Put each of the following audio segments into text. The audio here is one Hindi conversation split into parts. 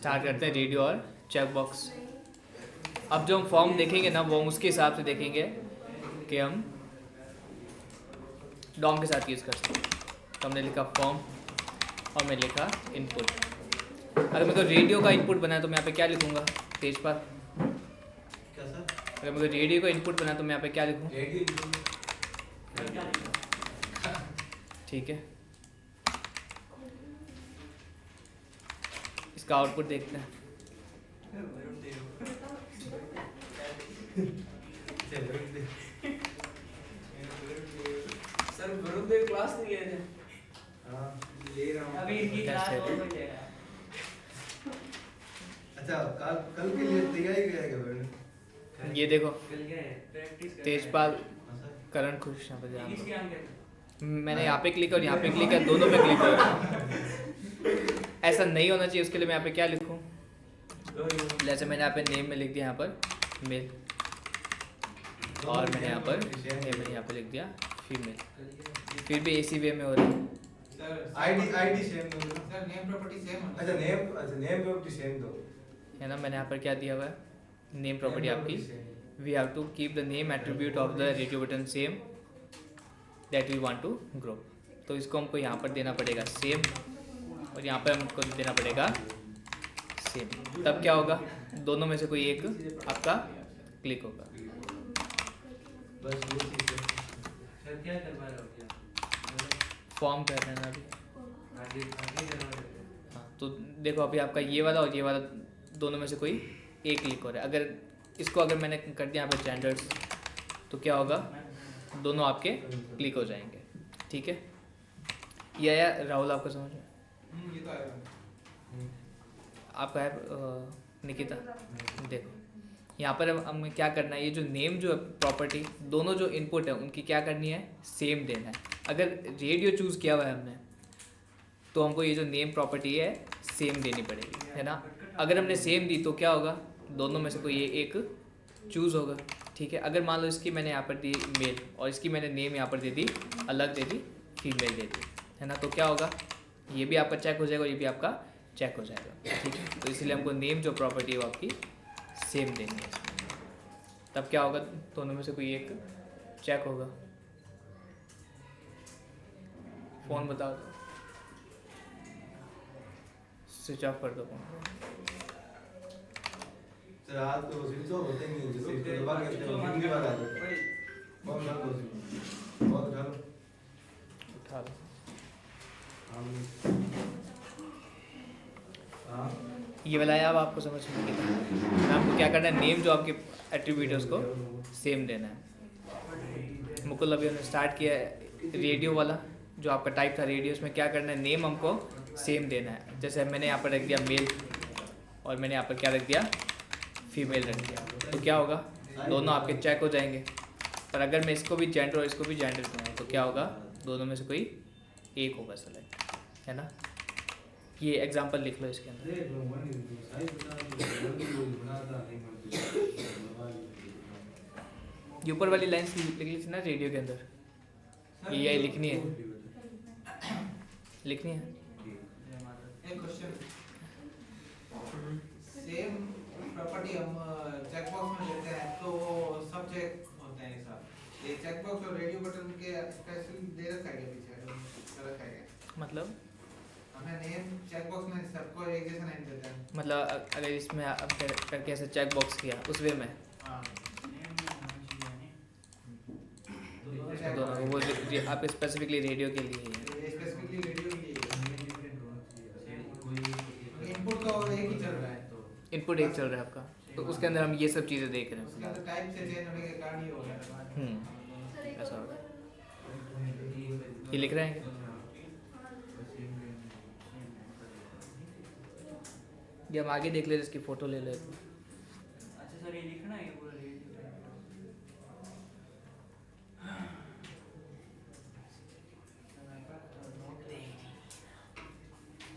स्टार्ट करते हैं रेडियो और चेक बॉक्स। अब जो हम फॉर्म देखेंगे ना वो हम उसके हिसाब से देखेंगे कि हम डॉम के साथ यूज़ कर सकते हैं। तो हमने लिखा फॉर्म और मैं लिखा इनपुट। अगर मेरे को रेडियो का इनपुट बनाया तो मैं यहाँ पे क्या लिखूँगा पेज पर? क्या सर? अगर मेरे को रेडियो का इनपुट बनाया तो मैं यहाँ पे क्या लिखूँ? ठीक है, इसका आउटपुट देखते हैं। सर वरुण देव क्लास नहीं ले रहे? हाँ ले रहा हूँ अभी इनकी क्लास ओपन हो जाएगा। अच्छा कल के लिए तैयारी करेगा मैंने। ये देखो कल क्या है? प्रैक्टिस कर तेजपाल करण खुश यहाँ पर इंग्लिश क्या है? मैंने यहाँ पे क्लिक और यहाँ पे क्लिक किया, दोनों पे क्लिक कर। ऐसा नहीं होना चाहिए, उसके लिए मैं यहाँ पे क्या लिखूँ? जैसे मैंने यहाँ पे नेम में लिख दिया यहाँ पर मेल और मैंने यहाँ पर लिख दिया फीमेल, फिर भी इसी वे में हो रहा है। आईडी सेम दो सर नेम प्रॉपर्टी सेम है। अच्छा नेम प्रॉपर्टी सेम दो है ना। मैंने यहाँ पर क्या दिया हुआ है? नेम प्रॉपर्टी आपकी we have to keep the name attribute of the radio button same that we want to grow. तो इसको हमको यहाँ पर देना पड़ेगा सेम और यहाँ पर हमको देना पड़ेगा सेम। तब क्या होगा? दोनों में से कोई एक आपका क्लिक होगा। बस दो चीजें। सर क्या करवा रहे हो क्या? फॉर्म कर रहे हैं ना अभी। आगे करवा रहे हो? हाँ तो देखो अभी आपका ये वाला और ये वाला दोनों में से कोई एक क्लिक हो रहा है। अगर इसको अगर मैंने कर दिया यहाँ पे जेंडर्स तो क्या होगा? दोनों आपके क्लिक हो जाएंगे। ठीक है, ये आया राहुल आपको समझ में? ये तो आएगा। आपका है निकिता। देखो यहाँ पर हमें क्या करना है, ये जो नेम जो है प्रॉपर्टी दोनों जो इनपुट है उनकी क्या करनी है? सेम देना है। अगर रेडियो चूज़ किया हुआ है हमने तो हमको ये जो नेम प्रॉपर्टी है सेम देनी पड़ेगी, है ना। अगर हमने सेम दी तो क्या होगा? दोनों में से कोई ये एक चूज़ होगा। ठीक है, अगर मान लो इसकी मैंने यहाँ पर दी मेल और इसकी मैंने नेम यहाँ पर दे दी अलग दे दी फीमेल दे दी, है ना, तो क्या होगा? ये भी आपका चेक हो जाएगा और ये भी आपका चेक हो जाएगा। ठीक है, तो इसलिए हमको नेम जो प्रॉपर्टी है वो आपकी सेम देनी है। तब क्या होगा? दोनों में से कोई एक चेक होगा। फ़ोन बताओ, स्विच ऑफ कर दो फोन। सर आज तो स्विच ऑफ होते नहीं है, जैसे इसको दबा के रखते हैं हिंदी वाला आ जाता है। बहुत डाल दो स्विच, बहुत डालो, उठा लो। हाँ ये वाला है, अब आपको समझ में कितना आपको क्या करना है? नेम जो आपके एट्रीब्यूट है उसको सेम देना है। मुकुल अभी हमने स्टार्ट किया है रेडियो वाला जो आपका टाइप था रेडियो, उसमें क्या करना है? नेम हमको सेम देना है। जैसे मैंने यहाँ पर रख दिया मेल और मैंने यहाँ पर क्या रख दिया? फीमेल रख दिया, तो क्या होगा? दोनों आपके चेक हो जाएंगे। पर अगर मैं इसको भी जेंडर और इसको भी जेंडर दूँगा तो क्या होगा? दोनों में से कोई एक होगा सेलेक्ट, है ना। ये एग्जांपल लिख लो इसके अंदर। ये ऊपर वाली लाइंस लिख ली थी ना रेडियो के अंदर, ये लिखनी है, लिखनी है। एक क्वेश्चन, सेम प्रॉपर्टी हम चेक बॉक्स में लेते हैं तो सब चेक होते हैं सब। ये चेक बॉक्स और रेडियो बटन के स्पेशल दे रखा है पीछे रखा है, मतलब हमें नेम चेक बॉक्स में सबको एक जैसा नेम देते हैं। मतलब अगर इसमें अब करके ऐसे चेक बॉक्स किया उस वे में हाँ दोनों वो जो आप स्पेसिफिकली रेडियो के लिए ही है। ये स्पेसिफिकली रेडियो के लिए इनपुट तो एक ही चल रहा है, तो इनपुट एक चल रहा है आपका, तो उसके अंदर हम ये सब चीज़ें देख रहे उसके हैं। अंदर टाइप से चेंज होने के कारण ये हो गया। ऐसा होगा। ये लिख रहे हैं क्या? ये हम आगे देख ले, इसकी फ़ोटो ले ले। अच्छा सर ये लिखना है पूरा रेडियो।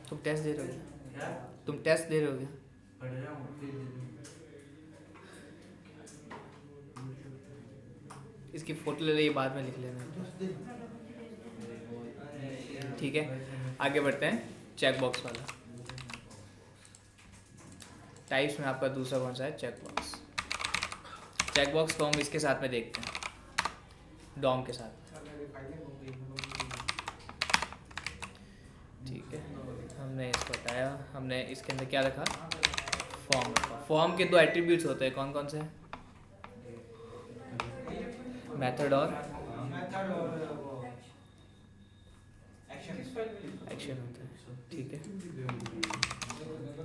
तुम टेस्ट दे रहे हो क्या? तुम टेस्ट दे रहे हो क्या? पढ़ रहा हूँ फिर इसकी फ़ोटो ले ले, ये बाद में लिख लेना। ठीक है, आगे बढ़ते हैं चेक बॉक्स वाला। टाइप्स में आपका दूसरा कौन सा है, चेक बॉक्स। चेक बॉक्स को हम इसके साथ में देखते हैं, डॉम के साथ। ठीक है, हमने इसको बताया, हमने इसके अंदर क्या रखा, फॉर्म रखा। फॉर्म के दो एट्रीब्यूट्स होते हैं, कौन कौन से, मेथड और एक्शन होता है। ठीक है,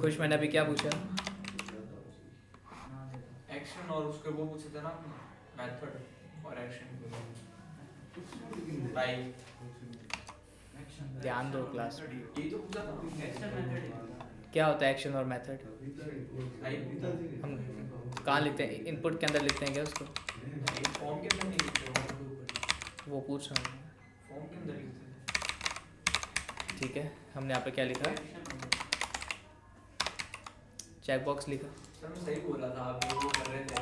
खुश मैंने अभी क्या पूछा, एक्शन और उसके वो पूछे थे ना, मेथड और एक्शन टाइप। ध्यान दो क्लास में। ये तो पूछा था एक्शन मेथड क्या होता है एक्शन और मेथड, टाइप। हम कहाँ लिखते हैं, इनपुट के अंदर लिखते हैं क्या उसको, फॉर्म के अंदर नहीं लिखते, वो पूछ रहा हूँ। फॉर्म के अंदर लिखते हैं। ठीक है, हमने यहाँ पे क्या लिखा, चेक बॉक्स लिखा, सर मैं सही बोला था, आप जो वो कर रहे थे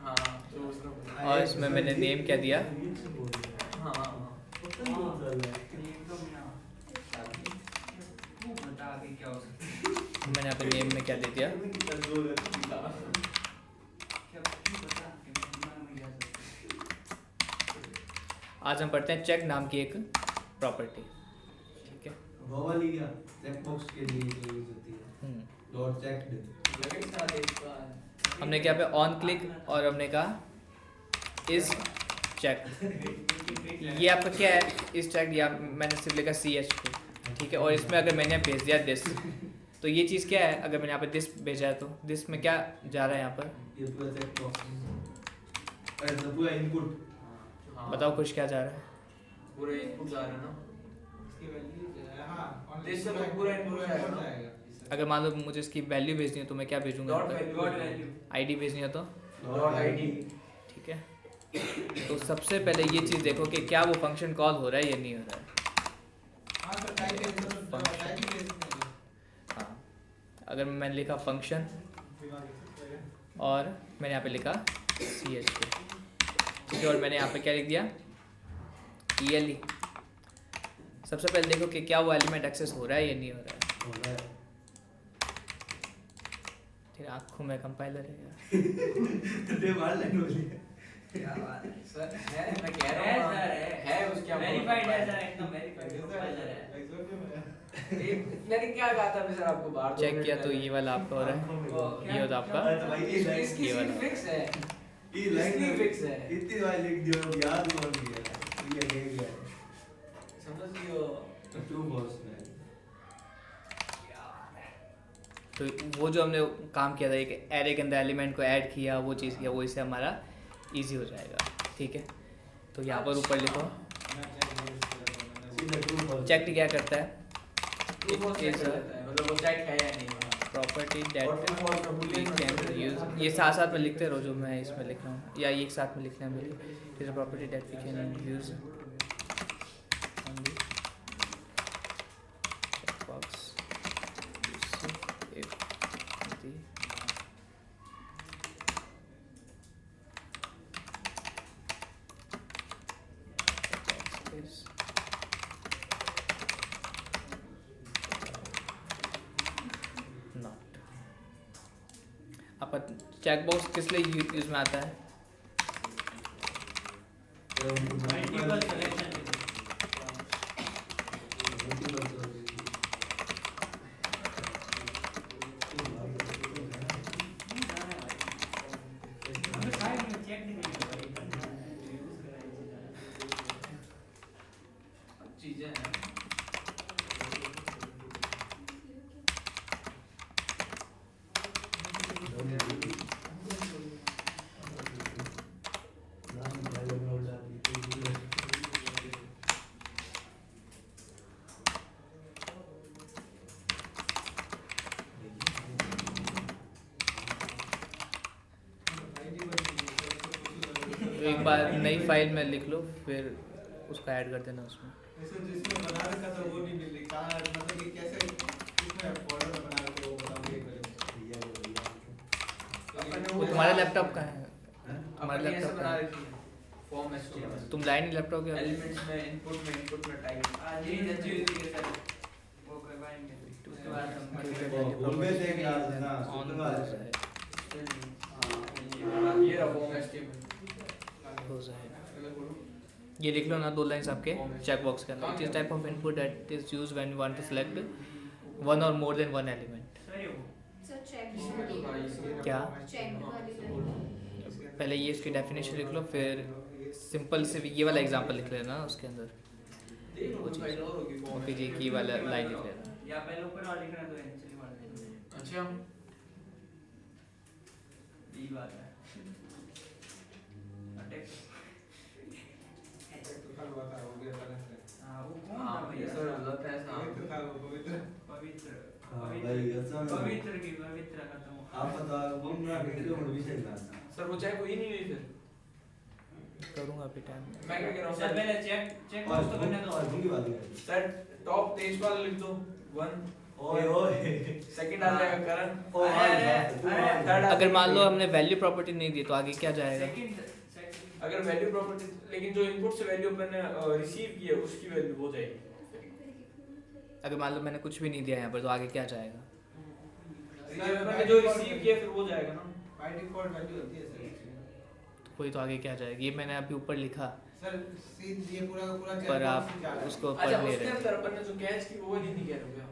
हाँ, जो उसने बोला। और इसमें मैंने नेम क्या दिया, हाँ हाँ बता आगे क्या हो सकता है, मैंने यहाँ पे नेम में क्या दे दिया, क्या क्यों बता कि मैं दिमाग में जा सकता आज हम पढ़ते हैं चेक नाम की एक प्रॉपर्टी। ठीक है, वो वाली क्या चेक बॉक्स के लिए जो यूज होती है, डॉट चेक्ड। लगे साथ एक बार हमने क्या पे ऑन क्लिक और हमने कहा इस चेक, ये आपका क्या है, इस चेक, या मैंने सिर्फ लिखा CH को। ठीक है, और इसमें अगर मैंने भेज दिया दिस, तो ये चीज़ क्या है, अगर मैंने यहाँ पे दिस भेजा है तो दिस में क्या जा रहा है यहाँ पर, ये पूरा चेक बॉक्स अरे तो पूरा इनपुट। बताओ कुछ क्या जा रहा है, पूरे इनपुट जा रहे हैं ना, इसकी वैल्यू हां दिस से तो पूरा इनपुट जाएगा ना। अगर मान लो मुझे इसकी वैल्यू भेजनी है तो मैं क्या भेजूंगा, डॉट वैल्यू ID भेजनी है तो। Dot ID. ठीक है, तो सबसे पहले ये चीज़ देखो कि क्या वो फंक्शन कॉल हो रहा है या नहीं हो रहा है। हां तो टाइप हाँ, अगर मैंने लिखा फंक्शन और मैंने यहाँ पे लिखा CH को, ठीक है, और मैंने यहाँ पे क्या लिख दिया, ELE। सबसे पहले देखो कि क्या वो एलिमेंट एक्सेस हो रहा है या नहीं हो रहा है। तेरे आँखों में कंपाइलर है यार। ते मार लाइन वाली क्या बात है सर, है मैं कह है रहा हूँ सर, है उसके वेरीफाइड है सर, एकदम वेरीफाइड कंपाइलर है। मैंने क्या कहा था अभी सर आपको बाहर दो चेक मिनट किया तो पहले। ये वाला आपका हो रहा है, ये होता आपका तो भाई इसकी ये वाला। फिक्स है, ये लाइन इसकी फिक्स है, इतनी बार लिख दिया याद ही बन गया, ये ले गया समझ लियो। टू बॉस में। तो वो जो हमने काम किया था, एक एरे के अंदर एलिमेंट को ऐड किया, वो चीज़ किया, वो इससे हमारा इजी हो जाएगा। ठीक है, तो यहाँ पर ऊपर लिखो सीधा टू बॉस। चेक क्या करता है, True false check कर लेता है, मतलब वो चेक है या नहीं। प्रॉपर्टी और दैट true false में boolean we can use, ये साथ साथ में लिखते रहो जो मैं इसमें लिख रहा हूँ, या एक साथ में लिखना है मुझे। Is a property that we can use on the checkbox to see if the checkbox is not। आपका चेकबॉक्स किस लिए यूज में आता है, मल्टीपल सिलेक्शन चीजें हैं। तो एक बार नई फाइल में लिख लो, फिर उसको ऐड कर देना उसमें। ऐसे जिसमें बना रखा था वो नहीं मिल रही, कहाँ मतलब कि कैसे किसमें फोल्डर बना रखे वो बताओ ये करें। वो तुम्हारे लैपटॉप का है, तुम्हारे अपन ऐसे लैपटॉप का बना है। रखी है फॉर्म एचटीएमएल। तुम लाइन लैपटॉप के एलिमेंट्स में इनपुट में टाइप। आज ये अच्छी हुई है सर, वो करवाएंगे उसके बाद हम वो में से क्लास है ना ऑन ये लिख लो ना 2 लाइंस आपके चेक बॉक्स के अंदर. It is type of input that is used when you want to select one or more than one element. Sir check इसमें तो था इसलिए क्या? चेक वाली लाइन. पहले ये इसकी डेफिनेशन लिख लो, फिर सिंपल से ये वाला एग्जांपल लिख लेना उसके अंदर. देख लो कुछ फाइल और होगी और फिर ये की वाला लाइन लिख लेना. या पहले ऊपर वाला लिखना तो इनिशियली मार देना. अच्छा ये बात है. अटैक. तो कल हुआ था, हो गया था ना। हां वो कौन हां था ये भैया? सर गलत है पवित्र था वो, पवित्र। पवित्र. हाँ भाई अच्छा ना. पवित्र की पवित्र खत्म. आप बता कौन ना वीडियो में विषय ना. सर वो चाहे कोई नहीं हुई फिर करूँगा अभी टाइम. मैं क्या कह रहा हूँ सर सर पहले चेक और बॉक्स तो करने दो. और दूंगी बात कर. सर टॉप तेजपाल लिख दो 1 ओए ओए. सेकंड आ जाएगा करण ओ अरे, थर्ड अगर मान लो हमने वैल्यू प्रॉपर्टी नहीं दी तो आगे क्या जाएगा? सेकंड अगर वैल्यू प्रॉपर्टी लेकिन जो इनपुट से वैल्यू अपन ने रिसीव की है उसकी वैल्यू हो जाएगी. अगर मान लो मैंने कुछ भी नहीं दिया यहाँ पर तो आगे क्या जाएगा? सर अपन ने जो रिसीव किया फिर वो जाएगा ना. बाय डिफॉल्ट वैल्यू होती है सर. तो कोई तो आगे क्या जाएगा? ये मैंने अभी ऊपर लिखा सर सीध ये पूरा का पूरा पर आप चेक बॉक्स ही जा रहा है. उसको पढ़ अच्छा नहीं उसके रहे. अंदर अपन ने जो कैच की वो वाली नहीं कह रहे हो क्या?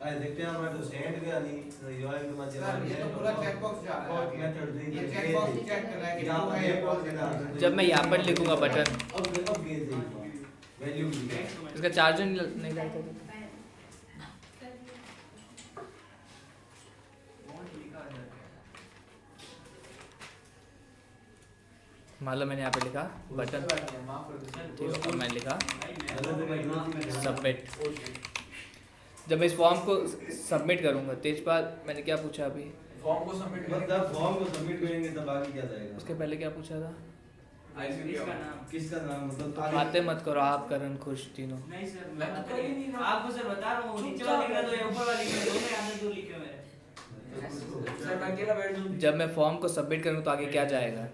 आज देखते हैं हमारे तो सेंड गया नहीं यूआई में मजे सर ये तो पूरा चेक बॉक्स जा रहा है. मेथड दे. ये चेक बॉक्स चेक कर रहा है कि यहाँ true पर है ये या बॉक्स false है है. ना. जब मैं यहाँ पर लिखूंगा बटन, अब गेज है वैल्यू भी है. इसका चार्जर नहीं डालता था. मान लो मैंने यहाँ पे लिखा बटन, माफ कर दो ठीक है, और मैंने लिखा सब सबमिट. जब मैं इस फॉर्म को सबमिट करूँगा तेजपाल, मैंने क्या पूछा अभी? फॉर्म को सबमिट करेंगे मतलब फॉर्म को सबमिट करेंगे तब आगे क्या जाएगा? उसके पहले क्या पूछा था? आईसीडी इसका का नाम. किसका नाम मतलब बातें मत करो आप करण खुश तीनों. नहीं सर मैं मैं तो कर ही नहीं रहा. आपको सर बता रहा हूँ. नीचे वाला लिखना तो या ऊपर वाला लिखना, दोनों यहाँ पे 2 लिखे हुए हैं. सर मैं अकेला बैठ जाऊं. जब मैं फॉर्म को सबमिट करूँ तो आगे क्या जाएगा?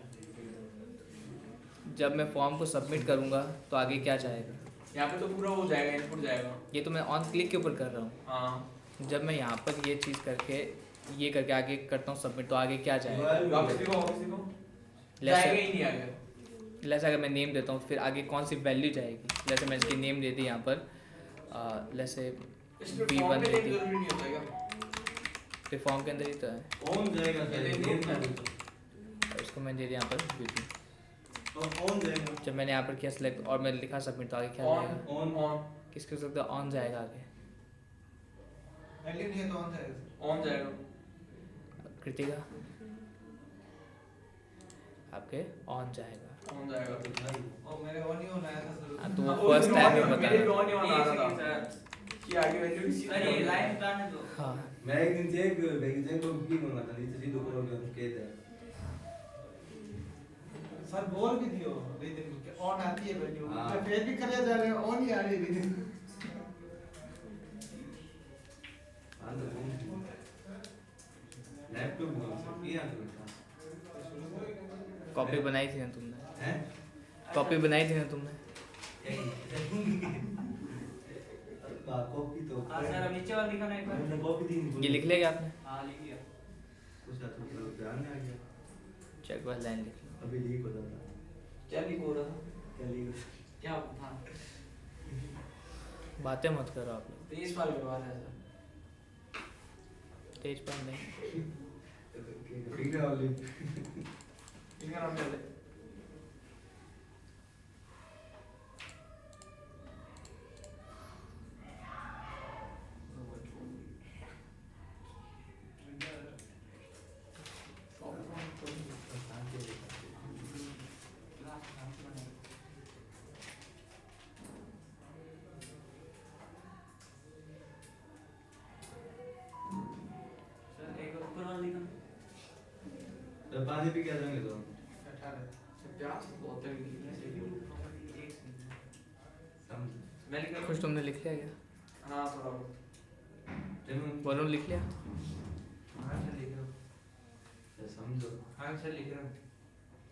जब मैं फॉर्म को सबमिट करूँगा तो आगे क्या जाएगा? यहाँ पे तो पूरा हो जाएगा इनपुट जाएगा. ये तो मैं ऑन क्लिक के ऊपर कर रहा हूँ. हाँ जब मैं यहाँ पर ये चीज़ करके ये करके आगे करता हूँ सबमिट तो आगे क्या जाएगा? वापस देखो जाएगा जैसे ही नहीं आगे. जैसे अगर मैं नेम देता हूँ फिर आगे कौन सी वैल्यू जाएगी? जैसे मैं इसकी नेम दे दी यहाँ पर जैसे इसमें B1 फॉर्म में देती. जरूरी नहीं होता क्या? फिर फॉर्म के अंदर ही तो है. ऑन जाएगा उसको मैंने दे दिया यहाँ पर B2. ऑन जाएगा. जब मैंने यहाँ पर किया सिलेक्ट और मैंने लिखा सबमिट तो आगे क्या ऑन जाएगा? ऑन ऑन किसके हो सकता है ऑन जाएगा आगे? वैल्यू नहीं है तो ऑन जाएगा सर. ऑन जाएगा. कृतिका आपके ऑन जाएगा. ऑन जाएगा. और मेरे ऑन ही होना है सर. हाँ, तो वो फर्स्ट टाइम में बता मेरे रहा. ऑन ही होना आ रहा था कि आगे वैल्यू रिसीव अरे लाइन बताने दो. हाँ मैं एक दिन चेक को की मंगा था नीचे सीधे ऊपर में कह दे. सर बोल भी दियो लेकिन ऑन आती है वैल्यू. हाँ. मैं फेल भी कर जा रहे हैं ऑन ही आ रही है लेकिन. लैपटॉप में सब किया तो कॉपी बनाई थी ना तुमने? हैं कॉपी बनाई थी ना तुमने? कॉपी तो हाँ सर अब नीचे वाला लिखा ना एक बार. मैंने कॉपी दी नहीं. ये लिख लिया आपने? हाँ लिख लिया. कुछ ना तो ध्यान में आ गया. चेक वाला लाइन लिख लो. अभी लीक हो जाता. क्या लिख हो रहा था? क्या लीक? क्या था? बातें मत करो आप लोग. 23 साल करवा रहा है सर. तेज पर नहीं. ठीक है वाली. इनका नाम क्या है? सर एक ऊपर वाला लिखा. तो पानी पी के आ जाएंगे तो 50 72 समझ. मैं लिख कुछ तुमने लिख लिया क्या? हाँ थोड़ा बहुत. जरूर वरुण लिख लिया? हाँ सर लिख रहा हूँ. समझो. हाँ सर लिख रहा हूँ.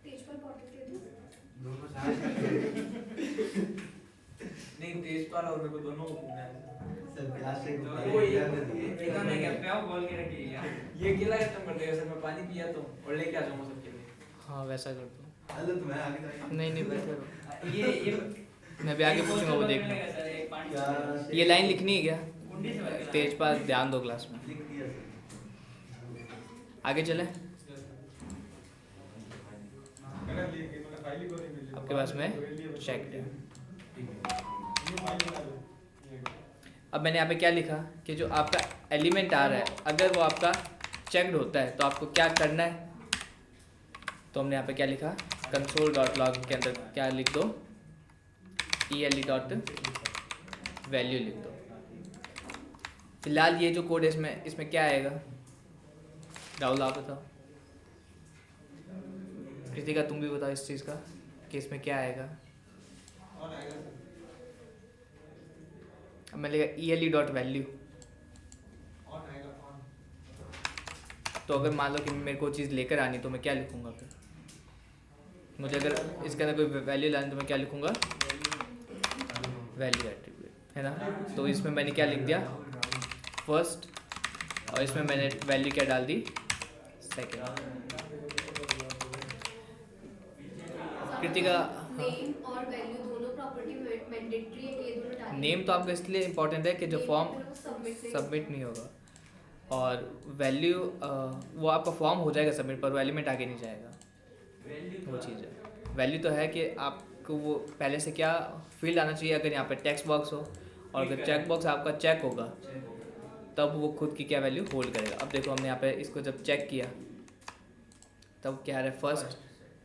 पेज पर बॉटल दे दो. दोनों साथ. नहीं तेजपाल और मेरे को दोनों को पूछना है. सर प्यास से तो को वो ये देखा नहीं क्या प्याव बोल के रखी है. ये अकेला खत्म कर देगा सर. मैं पानी पिया तो और लेके आ जाऊंगा सबके लिए. हाँ वैसा कर दो. हेलो तुम्हें आगे जाएगा. नहीं नहीं बैठे रहो. ये मैं अभी आगे पूछूंगा वो देखना। सर एक पानी क्या ये लाइन लिखनी है क्या? कुंडी से भर के तेजपाल ध्यान दो क्लास में। लिख दिया सर। आगे चले। आपके पास में चेक है। अब मैंने यहाँ पे क्या लिखा कि जो आपका एलिमेंट आ रहा है अगर वो आपका चेक्ड होता है तो आपको क्या करना है। तो हमने यहाँ पे क्या लिखा, कंसोल डॉट लॉग के अंदर क्या लिख दो, ELE डॉट वैल्यू लिख दो। फिलहाल ये जो कोड है इसमें क्या आएगा, राहुल आप बताओ, कृतिका तुम भी बताओ इस चीज़ का कि इसमें क्या आएगा। और आएगा सर। अब मैं लिखा ELE डॉट वैल्यू। और आएगा ऑन। तो अगर मान लो कि मेरे को चीज़ लेकर आनी तो मैं क्या लिखूंगा फिर, मुझे अगर इसके अंदर कोई वैल्यू लानी तो मैं क्या लिखूंगा, वैल्यू एट्रीब्यूट है ना। तो इसमें मैंने क्या लिख दिया, फर्स्ट, और इसमें मैंने वैल्यू क्या डाल दी, सेकेंड। कृतिका नेम और वैल्यू दोनों प्रॉपर्टी मैंडेटरी है कि ये दोनों डालनी नेम तो आपका इसलिए इम्पोर्टेंट है कि जो फॉर्म सबमिट सबमिट नहीं होगा, और वैल्यू वो आपका फॉर्म हो जाएगा सबमिट पर वो एलिमेंट आगे नहीं जाएगा, वो चीज़ है। वैल्यू तो है कि आपको वो पहले से क्या फील्ड आना चाहिए, अगर यहाँ पे टेक्स्ट बॉक्स हो और अगर चेक बॉक्स आपका चेक होगा तब वो खुद की क्या वैल्यू होल्ड करेगा। अब देखो हमने यहाँ पे इसको जब चेक किया तब क्या आ रहा है, फर्स्ट,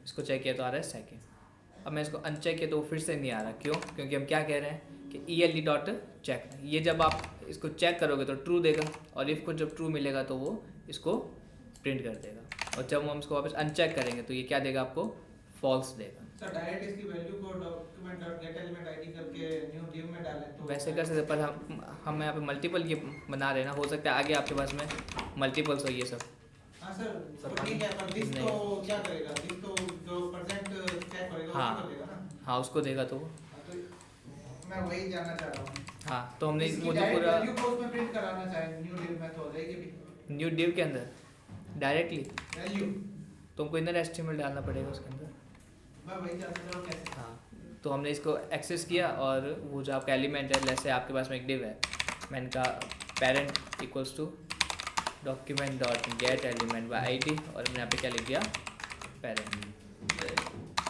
इसको चेक किया तो आ रहा है सेकेंड। अब मैं इसको अनचेक किया तो वो फिर से नहीं आ रहा, क्यों, क्योंकि हम क्या कह रहे हैं कि ELE डॉट चेक। ये जब आप इसको चेक करोगे तो ट्रू देगा, और इफ़ को जब ट्रू मिलेगा तो वो इसको प्रिंट कर देगा, और जब हम इसको वापस अनचेक करेंगे तो ये क्या देगा, आपको फॉल्स देगा। सर डायरेक्ट इसकी वैल्यू को document dot get element ID करके न्यू डिव में डालें तो वैसे कर सकते, पर हम यहाँ पे मल्टीपल ये बना रहे हैं ना, हो सकता है आगे आपके पास में मल्टीपल्स हो ये सब। हाँ सर वो ठीक है, पर दिस तो क्या करेगा, दिस तो जो परसेंट चेक करेगा हाँ। उसको देगा ना। हाँ उसको देगा तो हाँ, तो मैं वही जानना चाह रहा हूँ। हाँ, तो हमने इसकी वो जो direct पूरा value को उसमें प्रिंट कराना चाहे न्यू डिव में तो हो जाएगी भी न्यू डिव के अंदर डायरेक्टली वैल्यू। तुमको इनर HTML डालना पड़ेगा उसके अंदर। मैं वही जानना चाह रहा हूँ कैसे। हाँ, तो हमने इसको एक्सेस किया, और वो जो आपका एलिमेंट है, जैसे आपके पास में एक डिव है, मैंने कहा parent equals to document dot get element by ID, और हमने यहाँ पे क्या लिख दिया, पेरेंट।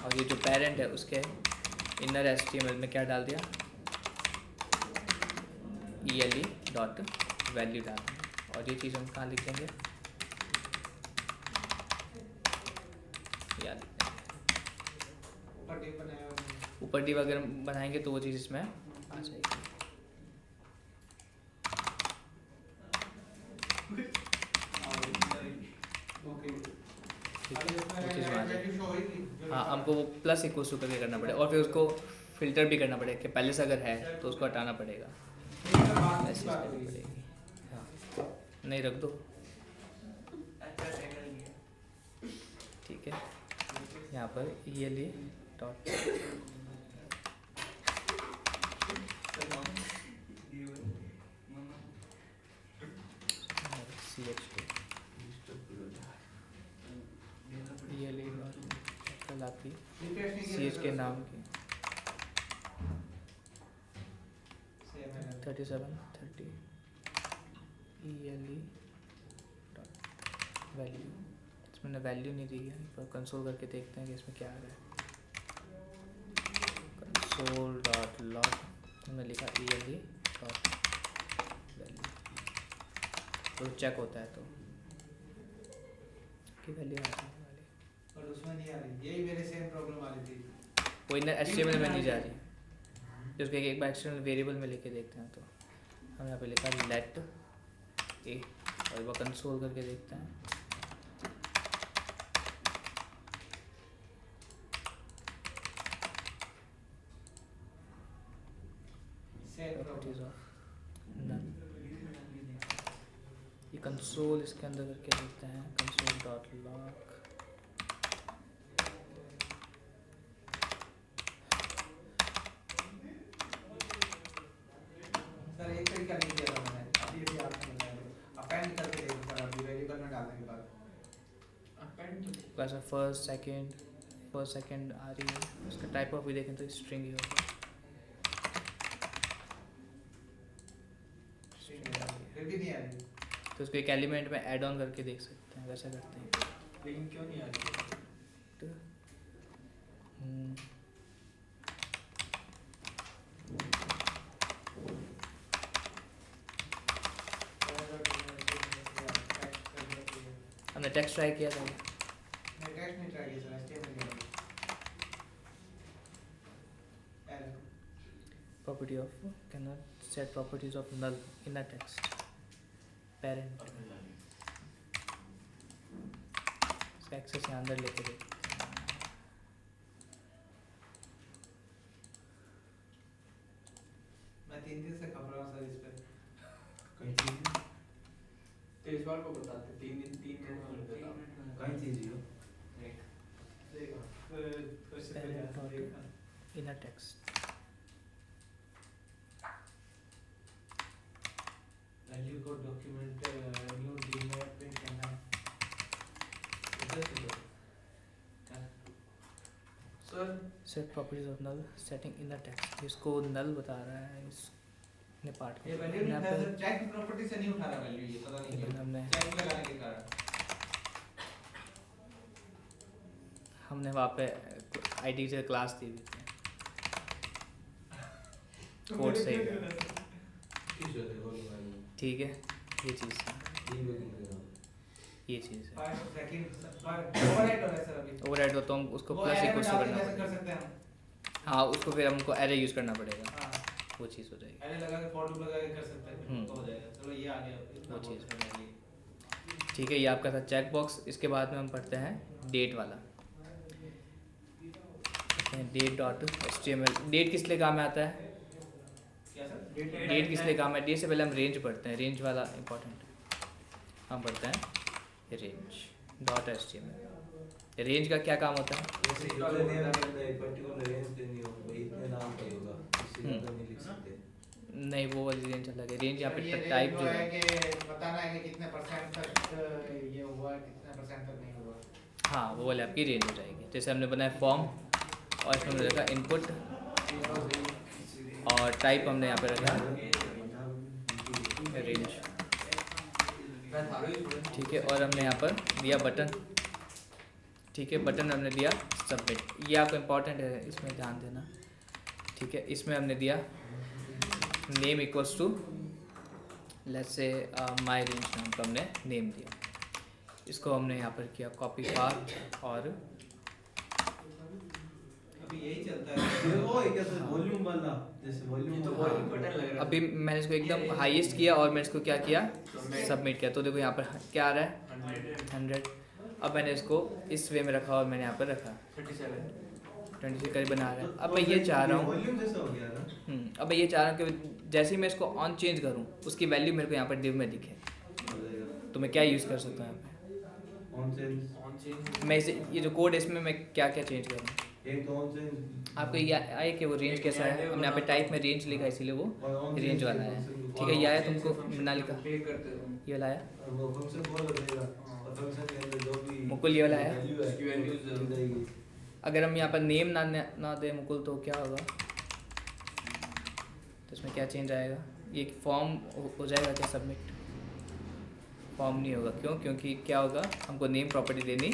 और ये जो पेरेंट है उसके इनर HTML में क्या डाल दिया, ELE डॉट वैल्यू डाल दिया। और ये चीज़ हम कहाँ लिख देंगे, याद ऊपर डिव बनाया हुआ है। ऊपर डिव अगर बनाएंगे तो वो चीज़ इसमें आ जाएगी। ओके ठीक अभी है, इसमें वो चीज़ में आ जाएगी। वैल्यू शो होगी जो हाँ, हमको वो प्लस इक्वल टू करके करना पड़ेगा, और फिर उसको फिल्टर भी करना पड़ेगा कि पहले से अगर है तो उसको हटाना पड़ेगा, ठीक है, बात ऐसी की बात करनी होगी। पड़ेगी। हाँ, नहीं रख दो, अच्छा टैकल किया ठीक है। यहाँ पर ELE dot CH2 ELE dot कल आपकी रिफ्रेश नहीं किया CH के नाम की सेम है 3730 ELE डॉट वैल्यू। इसमें वैल्यू नहीं दी है, पर कंसोल करके देखते हैं कि इसमें क्या आ रहा है। कंसोल डॉट लॉग हमने लिखा ELE डॉट वैल्यू, तो चेक होता है तो की वैल्यू आ रही है वाली, पर उसमें नहीं आ रही, यही मेरे सेम प्रॉब्लम आ रही थी। वो इनर HTML में नहीं जा रही, जिसको एक बार एक्सटर्नल वेरिएबल में लेके देखते हैं। तो हम यहाँ पे लिखा लेट ए, और वो कंसोल करके देखते हैं। Same properties problem of none, ये कंसोल इसके अंदर करके देखते हैं, कंसोल डॉट लॉग। सर एक तरीका नहीं दिया था मैंने, अभी भी आपने बताया अपेंड करके देखो सर, अभी वेरिएबल में डालने के बाद कैसा फर्स्ट सेकंड आ रही है, उसका टाइप ऑफ भी देखें तो स्ट्रिंग ही होगा। फिर भी नहीं आ रही। तो उसको एक एलिमेंट में ऐड ऑन करके देख सकते हैं, वैसा करते हैं। लेकिन क्यों नहीं आ रही? तो हम्म, हमने टेक्स्ट ट्राई किया था। मैं टेक्स्ट नहीं ट्राई किया सर, HTML किया। Property of cannot set properties of null inner text parent. इसका एक्सेस यहाँ अंदर लेके देखते हैं। मैं 3 दिन से खबर रहा हूँ सर इस पे। कई चीज तेजपाल को बताते 3 दिन में बताओ। कई चीज हो parent dot inner text. Value को डॉक्यूमेंट न्यू डीमेट प्रिंट करना sir set properties of null setting inner text. इसको नल बता रहा है इसने पार्ट ये वैल्यू नहीं था सर, चेक प्रॉपर्टी से नहीं उठा रहा वैल्यू, ये पता नहीं क्यों। हमने चेक लगाने के कारण हमने वहाँ पे आईडी से क्लास दी हुई थी। कोड सही है। किस होते हो भाई ठीक है, ये चीज़ है, ये भी ये चीज़ है। 5 सेकंड पर ओवरराइट हो रहा है सर अभी। ओवरराइड हो तो हम उसको वो प्लस array इक्वल में से डाल के करना कैसे कर पड़ेगा। सकते हैं हम? हाँ, उसको फिर हमको एरे यूज़ करना पड़ेगा, हाँ, वो चीज़ हो जाएगी। array लगा के for loop लगा के कर सकते हैं, हम्म। तो हो जाएगा। चलो ये आ गया, इतना वो बहुत चीज़। अच्छा है ये। ठीक है, ये आपका था चेक बॉक्स। इसके बाद में हम पढ़ते हैं डेट वाला। Date dot HTML। डेट किस लिए काम में आता है? क्या सर? डेट किस लिए काम है? डेट से पहले हम रेंज पढ़ते हैं, रेंज वाला इंपॉर्टेंट है। हम पढ़ते हैं रेंज डॉट HTML। रेंज का क्या काम होता है? जैसे यूजर नेम में एक पर्टिकुलर रेंज देनी हो, भाई इतने नाम का ही होगा, इससे ज़्यादा नहीं लिख सकते। नहीं, वो वाली रेंज अलग है। रेंज यहाँ तो ये पे range टाइप वो जो है है, कि बताना है कि कितने परसेंट तक ये हुआ, कितने परसेंट तक नहीं हुआ। हाँ, वो वाली आपकी रेंज हो जाएगी। जैसे हमने बनाया फॉर्म और इसमें हमने रखा इनपुट और टाइप हमने यहाँ पे रखा रेंज। मैं थारो ही थोड़ा ठीक है, और हमने यहाँ पर दिया बटन। ठीक है, बटन हमने दिया सबमिट। ये आपको इम्पोर्टेंट है, इसमें ध्यान देना। ठीक है, इसमें हमने दिया name equals to let's say my range नाम का हमने नेम दिया। इसको हमने यहाँ पर किया कॉपी पाथ और अभी यही चलता है। ये वो है क्या सर, वॉल्यूम वाला, जैसे वॉल्यूम ये तो वाला। वॉल्यूम बटन लग रहा है। अभी मैंने इसको एकदम हाईएस्ट किया और मैंने इसको क्या किया, सबमिट किया। तो देखो यहाँ पर क्या आ रहा है 100। अब मैंने इसको इस वे में रखा और मैंने यहाँ पर रखा 37 20 से करीब बना रहा है। अब मैं ये चाह रहा हूँ, वॉल्यूम जैसा हो गया ना। अब मैं ये चाह रहा हूँ कि जैसे ही मैं इसको ऑन चेंज करूँ उसकी वैल्यू मेरे को यहाँ पर डिव में दिखे। हो जाएगा तो मैं क्या यूज़ कर सकता हूँ यहाँ ऑन चेंज। ऑन चेंज पे? मैं इसे ये जो कोड है इसमें मैं क्या क्या चेंज करूँ? एक तो ऑन चेंज आपको ये आए कि वो रेंज कैसा है? हमने यहाँ पे टाइप में रेंज लिखा इसीलिए वो रेंज वाला है। ठीक है, ये आया तुमको बिना लिखा, पे करते हो ये वाला आया वो फंक्शन कॉल हो जाएगा और फंक्शन के अंदर जो भी मुकुल ये वाला है। वैल्यू है उसकी values मिल जाएगी। अगर हम यहाँ पर नेम ना दे मुकुल तो क्या होगा? तो इसमें क्या चेंज आएगा? ये फॉर्म हो जाएगा क्या सबमिट? फॉर्म नहीं होगा। क्यों? क्योंकि क्या होगा, हमको नेम प्रॉपर्टी देनी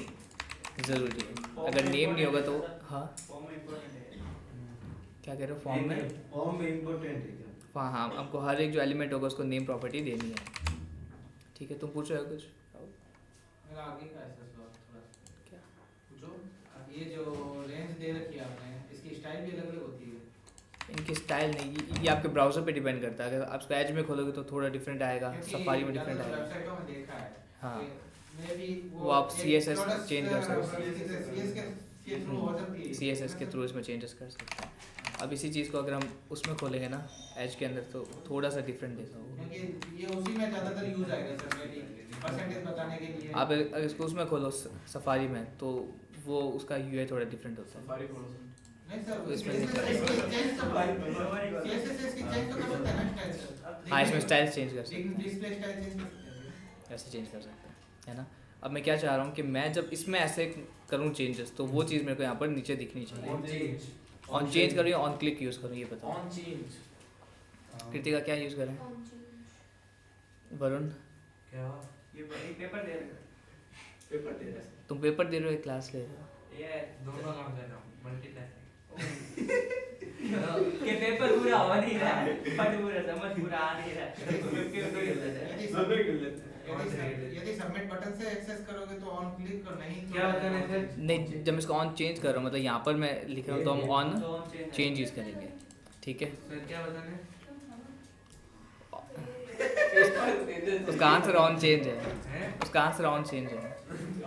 ज़रूरी है। अगर नेम नहीं होगा तो हाँ फॉर्म इंपॉर्टेंट है। क्या कह रहे हो? फॉर्म में फॉर्म में इंपॉर्टेंट है क्या? हाँ, हमको हर एक जो एलिमेंट होगा उसको नेम प्रॉपर्टी देनी है। ठीक है, तुम पूछ रहे हो कुछ? मेरा आगे का ऐसा सवाल थोड़ा क्या? जो ये जो रेंज दे रखी है आपने, इसकी स्टाइल भी अलग अलग होती है। इनकी स्टाइल नहीं, ये आपके ब्राउज़र पे डिपेंड करता है। अगर आप इसको एज में खोलोगे तो थोड़ा डिफरेंट आएगा, सफारी में डिफरेंट आएगा। वेबसाइटों में देखा है। हाँ। मे बी वो आप CSS change कर सकते हैं। CSS के थ्रू हो सकती है। CSS के थ्रू इसमें चेंजेस कर सकते हैं। अब इसी चीज़ को अगर हम उसमें खोलेंगे ना एज के अंदर तो थोड़ा सा डिफरेंट देगा वो। क्योंकि ये उसी में ज्यादातर यूज आएगा सर, मे बी परसेंटेज बताने के लिए। आप अगर इसको उसमें खोलो सफारी में तो वो उसका UI थोड़ा डिफरेंट होता है। सफारी खोलो नहीं सर, इसमें इसमें नहीं चेंज तो CSS की चेंज तो कर सकते हैं ना स्टाइल सर। हाँ, इसमें स्टाइल चेंज कर सकते हैं, डिस्प्ले स्टाइल चेंज कर सकते हैं। ऐसे चेंज कर सकते हैं, है ना। अब मैं क्या चाह रहा हूँ कि मैं जब इसमें ऐसे करूँ चेंजेस तो वो चीज़ मेरे को यहाँ पर नीचे दिखनी चाहिए। ऑन चेंज ऑन चेंज करूँ या ऑन क्लिक यूज़ करूँ ये बताओ। ऑन चेंज कृतिका क्या यूज़ करें? On change. वरुण क्या हुआ? ये एक पेपर दे रहे पेपर दे रहा है तुम पेपर दे रहे हो या क्लास ले रहे हो? ये दोनों काम कर रहा हूँ मल्टीटास्किंग के पेपर पूरा हो नहीं रहा है पढ़ पूरा समझ पूरा आ नहीं रहा है यदि सबमिट बटन से एक्सेस करोगे तो ऑन क्लिक करो, नहीं तो क्या बताने थे? नहीं, जब मैं इसको ऑन चेंज कर रहा हूँ, मतलब यहाँ पर मैं लिख रहा हूँ तो हम ऑन तो on change चेंज यूज़ करेंगे, ठीक है? सर क्या बताने? उसका आंसर ऑन चेंज है, हैं? उसका आंसर ऑन चेंज है।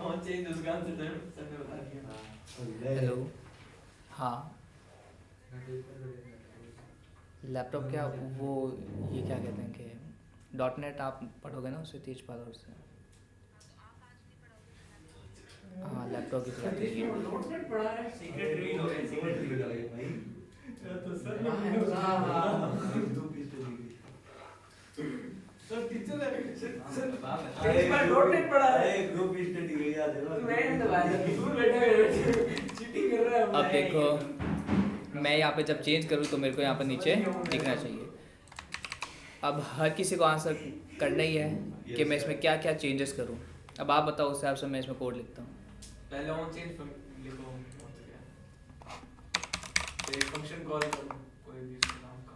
ऑन चेंज उसका आंसर सर ने बता दिया हेलो, हाँ लैपटॉप क्या वो ये क्या कहते हैं कि .NET आप पढ़ोगे ना उससे तेजपाल और उससे, हाँ लैपटॉप की तरह ये नोट पढ़ा रहा है सीक्रेट रिवील हो गया सीक्रेट रिवील तो सर ने सर टीचर है सर तेजपाल .NET पढ़ा रहा है ग्रुप स्टडी गई याद है ना मैंने दबाया दूर बैठे चीटिंग कर रहा है अब देखो मैं यहाँ पे जब चेंज करूँ तो मेरे को यहाँ पर नीचे दिखना चाहिए। अब हर किसी को आंसर करना ही है कि मैं इसमें क्या क्या चेंजेस करूँ। अब आप बताओ उस हिसाब से मैं इसमें कोड लिखता हूँ। पहले ऑन चेंज लिखो ऑन तो क्या तो एक फंक्शन कॉल करो कोई भी उसका नाम का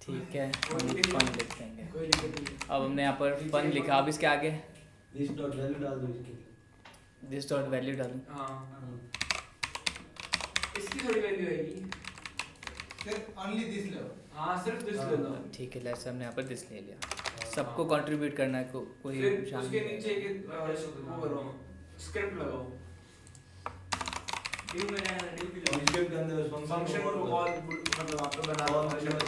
ठीक है, फन लिख देंगे। कोई दिक्कत नहीं अब हमने यहाँ पर फन लिखा, अब इसके आगे लिस्ट डॉट वैल्यू डाल दो इसके दिस डॉट वैल्यू डालूँ। हाँ इसकी थोड़ी वैल्यू आएगी सिर्फ ओनली दिस लो। हाँ सिर्फ दिस ले लो ठीक है, लेट्स हमने यहाँ पर दिस ले लिया। सबको कंट्रीब्यूट करना है, कोई फिर शामिल उसके नहीं है। नीचे एक वो करो स्क्रिप्ट लगाओ ड्यू में जाना ड्यू भी लो फंक्शन के अंदर फंक्शन को कॉल मतलब आपको बना दो फंक्शन को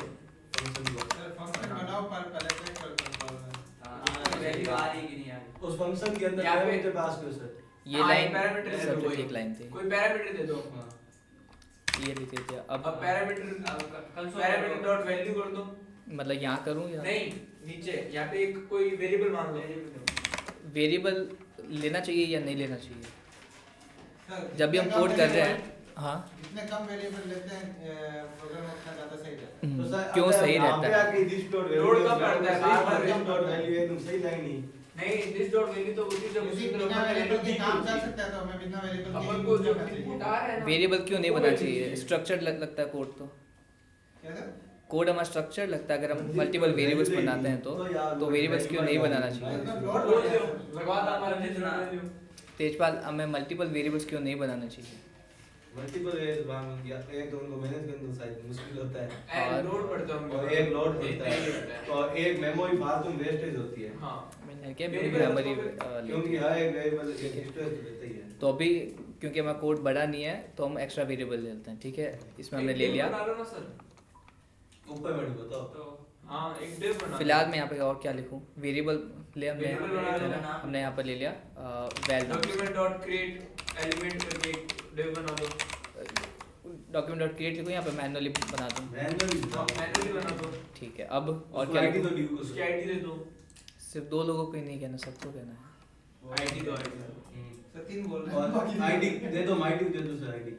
फंक्शन बनाओ पर पहले चेक करो कंट्रोल में। वैल्यू आ रही है कि नहीं आ रही उस फंक्शन के अंदर यहाँ पे- पैरामीटर पास करो सर ये हाँ, लाइन एक पैरामीटर ले लो सबसे कोई। ठीक लाइन थी, कोई पैरामीटर दे दो ये लिख देते हैं। अब अब पैरामीटर पैरामीटर डॉट वैल्यू कर दो मतलब यहाँ करूँ या नहीं नीचे यहाँ पे एक कोई वेरिएबल मान लो वेरिएबल लेना चाहिए या नहीं लेना चाहिए? सर, जब भी हम जितने कोड कम कर रहे हैं, वेरिएबल- हाँ जितने कम वेरिएबल लेते हैं प्रोग्राम उतना ज्यादा सही रहता है। तो सर क्यों अगर सही यहाँ रहता पे है? आके दिस डॉट लोड कम पड़ता है, बार-बार दिस डॉट वैल्यू एकदम सही लाइन नहीं नहीं दिस डॉट वैल्यू तो होती है जब यदि उसी बिना वेरिएबल के काम चल सकता है तो हमें बिना वेरिएबल के अपन ही को यूज जो करना चाहिए। इनपुट आ रहा है ना वेरिएबल क्यों नहीं वो बनना variable चाहिए? चाहिए। स्ट्रक्चर लगता है कोड तो क्या सर? कोड हमारा स्ट्रक्चर लगता है। अगर हम मल्टीपल वेरिएबल्स बनाते हैं तो वेरिएबल्स क्यों नहीं बनाना चाहिए? मतलब लोड लोड दो लगवा दो हमारा जितना वैल्यू तेजपाल, हमें मल्टीपल वेरिएबल्स क्यों नहीं बनाना चाहिए? मल्टीपल वेज बांग या एक तो उनको मैनेज करना शायद मुश्किल होता है एंड लोड पड़ता है और एक लोड होता है तो एक मेमोरी फालतू में वेस्टेज होती है हाँ मैंने क्या Variable मेमोरी क्योंकि हर एक वेरिएबल एक स्टोरेज तो रहता ही है तो अभी क्योंकि हमारा कोड बड़ा नहीं है तो हम एक्स्ट्रा वेरिएबल ले लेते हैं, ठीक है? इसमें हमने ले लिया। बना लो ना सर ऊपर में बताओ तो हाँ एक डिव बना फिलहाल मैं यहाँ पे और क्या लिखूँ? वेरिएबल ले हमने Variable बना लो है ना? हमने यहाँ पर ले लिया value. Document dot create element करके एक डिव बना दो डॉक्यूमेंट डॉट क्रिएट लिखूँ, यहाँ पे मैनुअली बना दूँ, मैनुअली मैन्युअली बना दो ठीक है? अब और और क्या क्या लिखूँ? तो ड्यू को उसकी आईडी दे दो सिर्फ 2 लोगों को ही नहीं कहना, सबको कहना है। आईडी दो आईडी सर तीन बोल रहे और हैं आईडी दे दो माइडी दे दो सर आईडी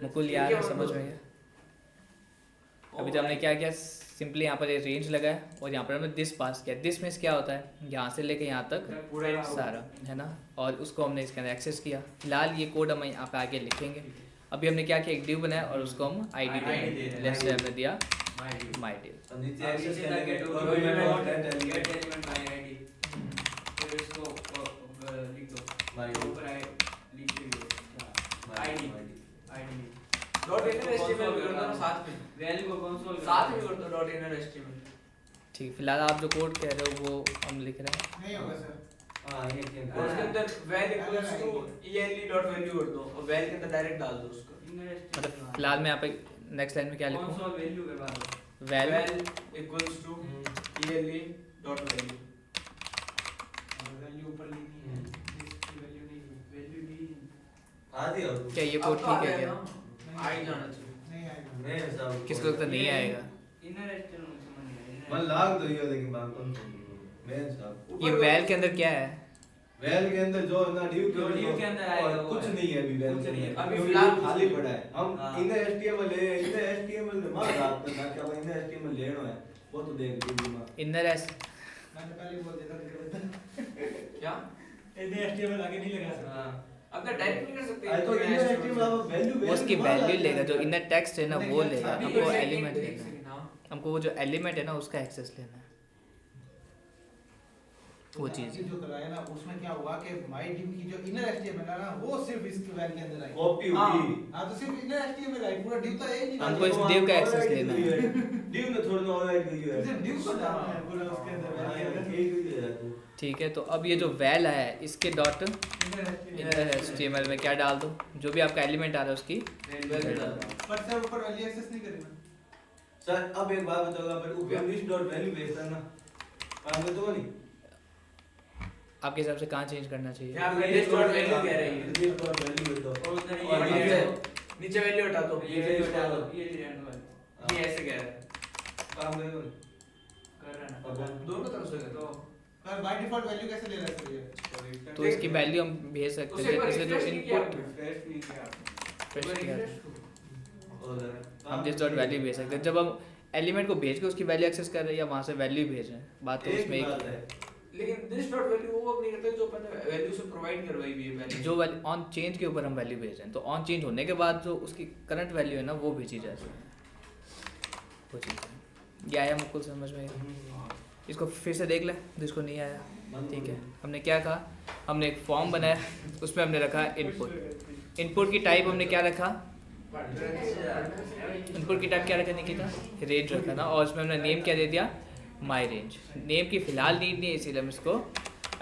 मुकुल यार है, समझ में गया? अभी तो हमने क्या किया, सिंपली यहाँ पर एक रेंज लगाया और यहाँ पर हमने दिस पास किया। दिस में क्या होता है, यहाँ से लेके यहाँ तक पूरा input। सारा, है ना? और उसको हमने इसके अंदर एक्सेस किया। फिलहाल ये कोड हम यहाँ पे आगे लिखेंगे। अभी हमने क्या किया, एक div बनाया और उसको हम आईडी ID दे दे रहे हैं। लेट्स से हमने दिया माय डिव माय div। और नीचे अब एक्सेस नीचे करने जाके के तो और कोई मैं भी नोट get है element by ID फिर इसको लिख दो My ID। ऊपर लिख दो ID ID dot inner HTML कर दो ना साथ में वैल्यू को कंसोल साथ में कर दो डॉट इनर एचटीएमएल ठीक, फिलहाल आप जो कोड कह रहे हो वो हम लिख रहे हैं। नहीं होगा सर हां ये क्या और उसके अंदर वैल इक्वल्स टू ईएलई.वैल्यू कर दो और वैल के अंदर डायरेक्ट डाल दो उसको मतलब फिलहाल मैं यहाँ पे नेक्स्ट लाइन में क्या लिखूँ, कंसोल वैल्यू करवा दो val val equals to ele value value ऊपर लिखनी है इसकी वैल्यू नहीं वैल्यू भी आधी और क्या ये कोड ठीक है क्या? आ ही जाना चाहिए नहीं आएगा मैं सब किसको लगता है नहीं आएगा? इनर एचटीएमएल मुझे समझ नहीं आया मन लाग दो ये लेकिन बात कौन मैं सब ये वैल के अंदर क्या है? वेल के अंदर जो ना div जो div के अंदर आएगा वो कुछ है। नहीं है अभी वेल कुछ नहीं है। अभी अभी फिलहाल फिलहाल खाली पड़ा है हम हाँ। इन्हें HTML है इन्हें HTML में मार रात में ना क्या इन्हें HTML लेनो है वो तो देख दियो में इनर एस मैंने पहले बोल दिया था क्या इतने HTML आगे नहीं लगा सकते। हाँ अब तो डायरेक्ट नहीं कर सकते आई तो इन्हें HTML अब वैल्यू वो उसकी वैल्यू लेगा जो इनर टेक्स्ट है ना वो लेगा अभी हमको एक एलिमेंट second, एक लेना है second, हाँ। हमको वो जो एलिमेंट है ना उसका एक्सेस लेना है वो चीज जो कराया ना उसमें क्या हुआ कि माय div की जो इनर HTML है ना वो सिर्फ इसके वैल्यू के अंदर आई कॉपी हाँ। हुई हां तो सिर्फ इनर HTML आई पूरा div तो है ही नहीं हमको इस div का access लेना है। div ने थोड़ा ना ओवरराइड की है सिर्फ div को डालना है पूरा उसके अंदर value। ठीक है तो अब ये जो वैल है इसके डॉट इनर HTML में क्या डाल दो जो भी आपका एलिमेंट आ रहा है उसकी Value डाल दो। पर सर ऊपर वैल्यू एक्सेस नहीं करेगा सर अब एक बात बताओ पर ऊपर लिस्ट डॉट वैल्यू भेजता है ना काम में तो नहीं आपके हिसाब से कहाँ चेंज करना चाहिए यहाँ पे लिस्ट डॉट वैल्यू कह रही है लिस्ट डॉट वैल्यू भेज दो और उधर और ये नीचे नीचे नीचे वैल्यू हटा दो ये वैल्यू हटा दो ये एंड वाला ये ऐसे कह रहा है काम करेगा कर रहा है अब ना। दोनों तरफ से तो पर बाय डिफॉल्ट वैल्यू कैसे ले रहा है सर ये तो इसकी वैल्यू हम भेज सकते उसे हैं एक बार जैसे जो refresh नहीं किया इनपुट आपने? फ्रेश नहीं किया आपने। fresh किया था। और हम दिस डॉट वैल्यू भेज सकते हैं जब हम एलिमेंट को भेज के उसकी वैल्यू एक्सेस कर रहे हैं या वहाँ से वैल्यू भेज रहे हैं बात तो एक उसमें ही एक बात ही है है लेकिन दिस डॉट वैल्यू वो वर्क नहीं करता जो अपन ने वैल्यू से प्रोवाइड करवाई हुई है वैल्यू जो वैल्यू ऑन चेंज के ऊपर हम वैल्यू भेज रहे हैं तो ऑन चेंज होने के बाद जो उसकी करंट वैल्यू है ना वो भेजी जाती है वो चीज़ है ये आया मुझको समझ में इसको फिर से देख ले जिसको नहीं आया ठीक है हमने क्या कहा हमने एक फॉर्म बनाया उसमें हमने रखा इनपुट इनपुट की टाइप हमने क्या रखा इनपुट की टाइप क्या रखा निकिता रेंज रखा ना और उसमें हमने नेम क्या दे दिया माय रेंज नेम की फ़िलहाल नीड नहीं है इसीलिए हम इसको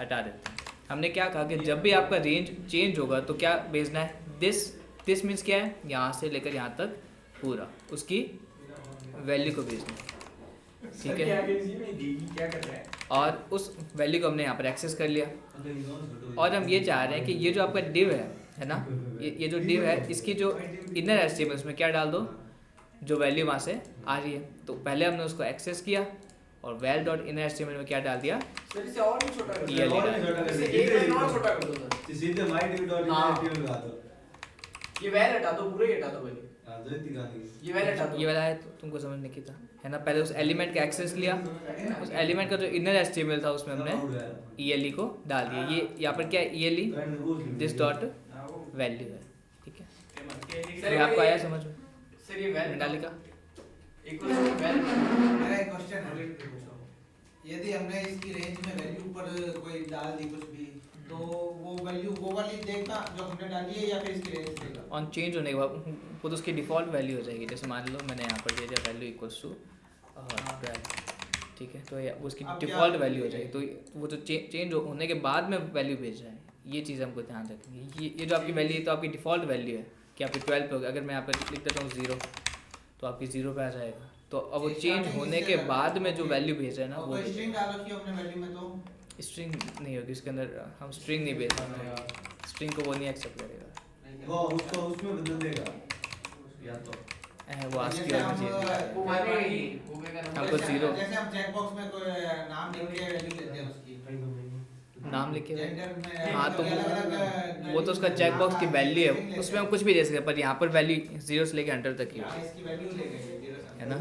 हटा देते हैं हमने क्या कहा कि जब भी आपका रेंज चेंज होगा तो क्या भेजना है दिस मीन्स क्या है यहाँ से लेकर यहाँ तक पूरा उसकी वैल्यू को भेजना है ठीक है क्या कर रहा है और उस वैल्यू को हमने यहाँ पर एक्सेस कर लिया और हम ये चाह रहे हैं कि ये जो आपका div है ना ये जो div है इसकी जो इनर HTML उसमें क्या डाल दो जो वैल्यू वहाँ से आ रही है तो पहले हमने उसको एक्सेस किया और val डॉट इनर HTML में क्या डाल दिया सर इसे और भी छोटा कर ये दो ले रहा है। इसे एक लाइन और छोटा कर दो सर सीधे माय div डॉट हाँ। HTML लगा दो ये वैल हटा दो पूरे ही हटा दो भाई हां जो इतनी गाली ये वैल हटा दो ये वाला है तो तुमको समझ नहीं था है ना पहले उस एलिमेंट का एक्सेस लिया उस एलिमेंट का जो इनर HTML था उसमें हमने ELE को डाल दिया ये यहाँ पर क्या है ELE दिस डॉट वैल्यू है ठीक है सर ये आपको आया समझ में सर ये वैल डाली का इक्वल टू वैल मेरा एक क्वेश्चन है यदि हमने इसकी रेंज में वैल्यू ऊपर कोई डाल दी कुछ भी तो वो वैल्यू वो वाली देखना जो हमने डाली है या फिर इसकी रेंज देगा ऑन चेंज होने के बाद वो तो उसकी डिफ़ॉल्ट वैल्यू हो जाएगी जैसे मान लो मैंने यहाँ पर दे दिया वैल्यू इक्वल्स टू 12 ठीक है तो वो उसकी अब क्या डिफ़ॉल्ट वैल्यू हो जाएगी तो वो जो चेंज होने के बाद में वैल्यू भेज रहा है ये चीज़ हमको ध्यान रखनी है ये जो आपकी वैल्यू है तो आपकी डिफ़ॉल्ट वैल्यू है कि आपकी 12 पे होगी अगर मैं यहाँ पर लिख देता हूँ 0 तो आपकी 0 पे आ जाएगा तो अब वो चेंज होने के बाद में जो वैल्यू भेज रहे हैं ना और वो कोई स्ट्रिंग डाल रखी है हमने वैल्यू में तो स्ट्रिंग नहीं होगी इसके अंदर हम स्ट्रिंग नहीं भेज सकते स्ट्रिंग को वो नहीं एक्सेप्ट करेगा वो उसको उसमें बदल देगा या तो वो आस्की और में चीज़ वो मानेगी वो क्या करना हमको जैसे- 0 जैसे हम चेकबॉक्स में कोई नाम लिख के वैल्यू लेते हैं उसकी नाम लिख के जेंडर में हाँ तो अलग-अलग वो तो उसका चेकबॉक्स की वैल्यू है उसमें हम कुछ भी दे सकते हैं पर यहाँ पर वैल्यू 0 से लेकर 100 तक की हाँ, है इसकी वैल्यू ले गए 0 से है ना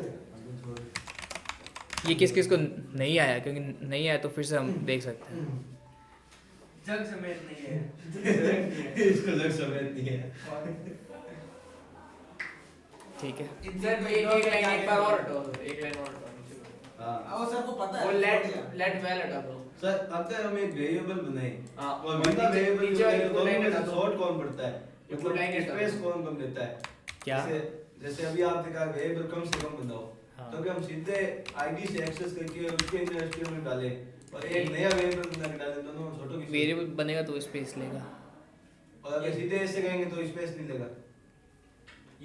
ये किस किस को नहीं आया क्योंकि नहीं आया तो फिर से हम देख सकते हैं जग समेत नहीं है इसको लग समेत नहीं है ठीक है सर भाई एक लाइन एक बार और हटाओ एक लाइन और हटाओ नीचे करो। हां अब वो सर को पता है वो लेट वैल हटा दो सर अब तक हम एक वेरिएबल बनाए हाँ, और और बिना नीचे- वेरिएबल नीचे वाली के full line दोनों में हटा से दो। शॉर्ट कौन पड़ता है ये full line हटा स्पेस दो। कौन कम लेता है क्या जैसे अभी आपने कहा वेरिएबल कम से कम बनाओ हाँ। तो कि हम सीधे आईडी से एक्सेस करके उसके अंदर एचटीएमएल डालें और एक नया वेरिएबल बना के डालें दोनों छोटों की वेरिएबल बनेगा तो स्पेस लेगा और अगर सीधे ऐसे कहेंगे तो स्पेस नहीं लेगा